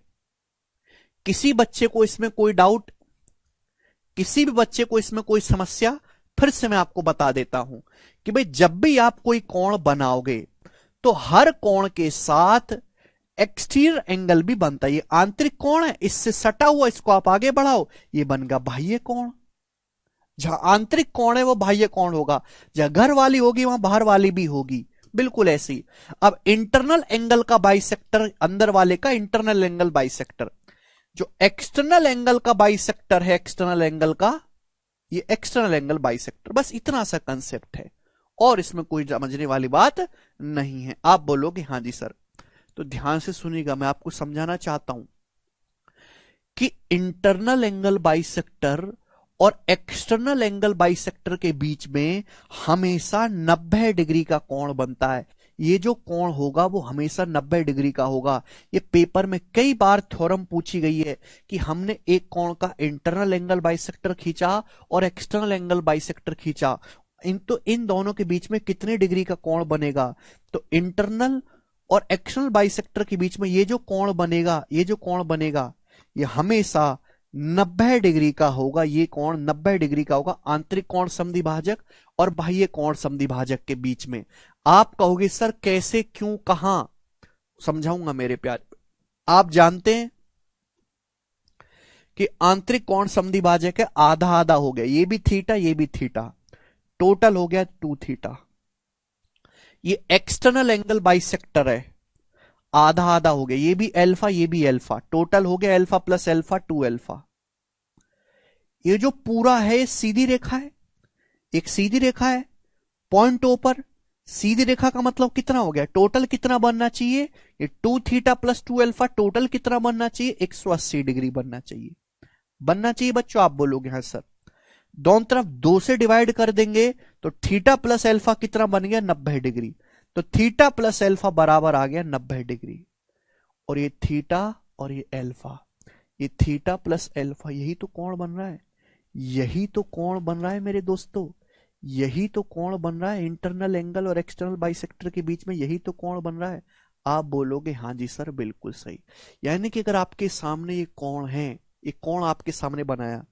किसी बच्चे को इसमें कोई डाउट, किसी भी बच्चे को इसमें कोई समस्या? फिर से मैं आपको बता देता हूं कि भाई जब भी आप कोई कोण बनाओगे तो हर कोण के साथ एक्सटीरियर एंगल भी बनता है। ये आंतरिक कोण है, इससे सटा हुआ, इसको आप आगे बढ़ाओ, ये बनेगा बाह्य कोण। जहां आंतरिक कोण है वो बाह्य कोण होगा, जहां घर वाली होगी वहां बाहर वाली भी होगी, बिल्कुल ऐसी। अब इंटरनल एंगल का बाइसेक्टर, अंदर वाले का इंटरनल एंगल बाइसेक्टर, जो एक्सटर्नल एंगल का बाइसेक्टर है, एक्सटर्नल एंगल का, ये एक्सटर्नल एंगल बाइसेक्टर। बस इतना सा कंसेप्ट है और इसमें कोई समझने वाली बात नहीं है। आप बोलोगे हाँ जी सर, तो ध्यान से सुनिएगा, मैं आपको समझाना चाहता हूं कि इंटरनल एंगल बाइसेक्टर और एक्सटर्नल एंगल बाइसेक्टर के बीच में हमेशा 90 डिग्री का कोण बनता है। ये जो कोण होगा वो हमेशा 90 डिग्री का होगा। ये पेपर में कई बार थ्योरम पूछी गई है कि हमने एक कोण का इंटरनल एंगल बाइसेक्टर खींचा और एक्सटर्नल एंगल बाइसेक्टर खींचा, इन दोनों के बीच में कितने डिग्री का कोण बनेगा? तो इंटरनल और एक्सटर्नल बाइसेक्टर के बीच में ये जो कोण बनेगा, ये हमेशा 90 डिग्री का होगा। ये कोण 90 डिग्री का होगा, आंतरिक कोण समद्विभाजक और बाह्य कोण समद्विभाजक के बीच में। आप कहोगे सर कैसे, क्यों, कहां? समझाऊंगा मेरे प्यारे। आप जानते हैं कि आंतरिक कोण समद्विभाजक है, आधा आधा हो गया, ये भी थीटा ये भी थीटा, टोटल हो गया 2 थीटा। ये एक्सटर्नल एंगल बाइसेक्टर है, आधा आधा हो गया, ये भी अल्फा ये भी अल्फा, टोटल हो गया अल्फा प्लस अल्फा 2 अल्फा। ये जो पूरा है सीधी रेखा है, एक सीधी रेखा है पॉइंट ओ पर। सीधी रेखा का मतलब कितना हो गया? टोटल कितना बनना चाहिए? ये 2 थीटा प्लस 2 अल्फा, टोटल कितना बनना चाहिए? 180 डिग्री बनना चाहिए। बनना चाहिए बच्चों? आप बोलोगे हाँ सर। दोनों तरफ 2 से डिवाइड कर देंगे तो थीटा प्लस अल्फा कितना बन गया? 90 डिग्री। तो थीटा प्लस अल्फा बराबर आ गया 90 डिग्री। और ये थीटा और ये अल्फा, ये थीटा प्लस अल्फा, यही तो कोण बन रहा है, यही तो कोण बन रहा है मेरे दोस्तों, यही तो कोण बन रहा है इंटरनल एंगल और एक्सटर्नल बाइसेक्टर के बीच में, यही तो कोण बन रहा है। आप बोलोगे हाँ जी सर बिल्कुल सही। यानी कि अगर आपके सामने ये कोण है, एक कोण आपके सामने बनाया,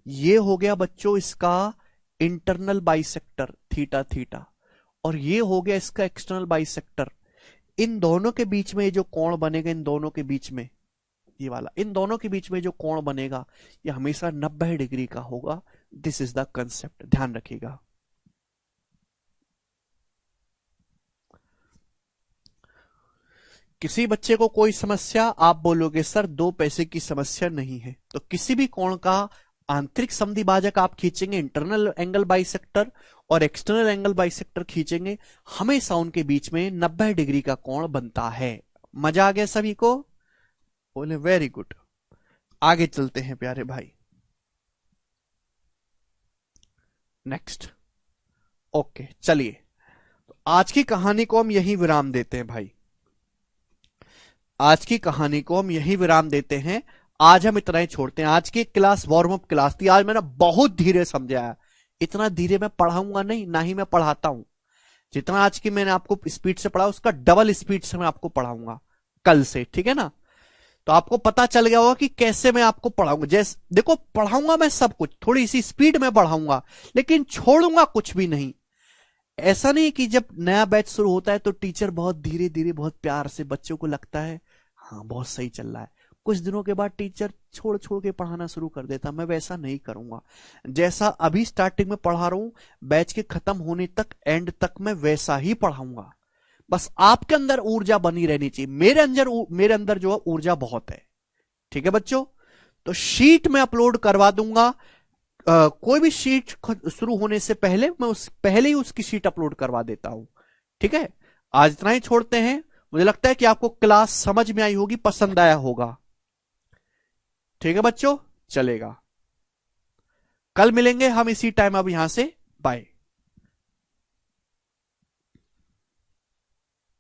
ये हो गया बच्चों इसका इंटरनल बाइसेक्टर थीटा थीटा, और ये हो गया इसका एक्सटर्नल बाइसेक्टर। इन दोनों के बीच में जो कोण बनेगा, इन दोनों के बीच में ये वाला, इन दोनों के बीच में जो कोण बनेगा ये हमेशा 90 डिग्री का होगा। दिस इज द कंसेप्ट, ध्यान रखिएगा। किसी बच्चे को कोई समस्या, आप बोलोगे सर 2 पैसे की समस्या नहीं है, तो किसी भी कोण का आंतरिक समद्विभाजक आप खींचेंगे, इंटरनल एंगल बाइसेक्टर और एक्सटर्नल एंगल बाइसेक्टर खींचेंगे, हमेशा उनके बीच में 90 डिग्री का कोण बनता है। मजा आ गया सभी को? बोले वेरी गुड। आगे चलते हैं प्यारे भाई, नेक्स्ट। ओके चलिए, तो आज की कहानी को हम यही विराम देते हैं भाई, आज की कहानी को हम यही विराम देते हैं। आज हम इतना ही छोड़ते हैं। आज की क्लास वार्म अप क्लास थी, आज मैंने बहुत धीरे समझाया। इतना धीरे मैं पढ़ाऊंगा नहीं, ना ही मैं पढ़ाता हूं। जितना आज की मैंने आपको स्पीड से पढ़ा उसका डबल स्पीड से मैं आपको पढ़ाऊंगा कल से, ठीक है ना? तो आपको पता चल गया होगा कि कैसे मैं आपको पढ़ाऊंगा। जैसे देखो, पढ़ाऊंगा मैं सब कुछ, थोड़ी सी स्पीड में पढ़ाऊंगा, लेकिन छोड़ूंगा कुछ भी नहीं। ऐसा नहीं कि जब नया बैच शुरू होता है तो टीचर बहुत धीरे धीरे बहुत प्यार से बच्चों को लगता है हाँ बहुत सही चल रहा है, कुछ दिनों के बाद टीचर छोड़ छोड़ के पढ़ाना शुरू कर देता। मैं वैसा नहीं करूंगा। जैसा अभी स्टार्टिंग में पढ़ा रहा हूं, बैच के खत्म होने तक, एंड तक मैं वैसा ही पढ़ाऊंगा। बस आपके अंदर ऊर्जा बनी रहनी चाहिए। मेरे अंदर जो है ऊर्जा बहुत है, ठीक है बच्चों? तो शीट में अपलोड करवा दूंगा। कोई भी शीट शुरू होने से पहले मैं पहले ही उसकी शीट अपलोड करवा देता हूं, ठीक है? आज इतना ही छोड़ते हैं। मुझे लगता है कि आपको क्लास समझ में आई होगी, पसंद आया होगा, ठीक है बच्चों? चलेगा, कल मिलेंगे हम इसी टाइम। अब यहां से बाय।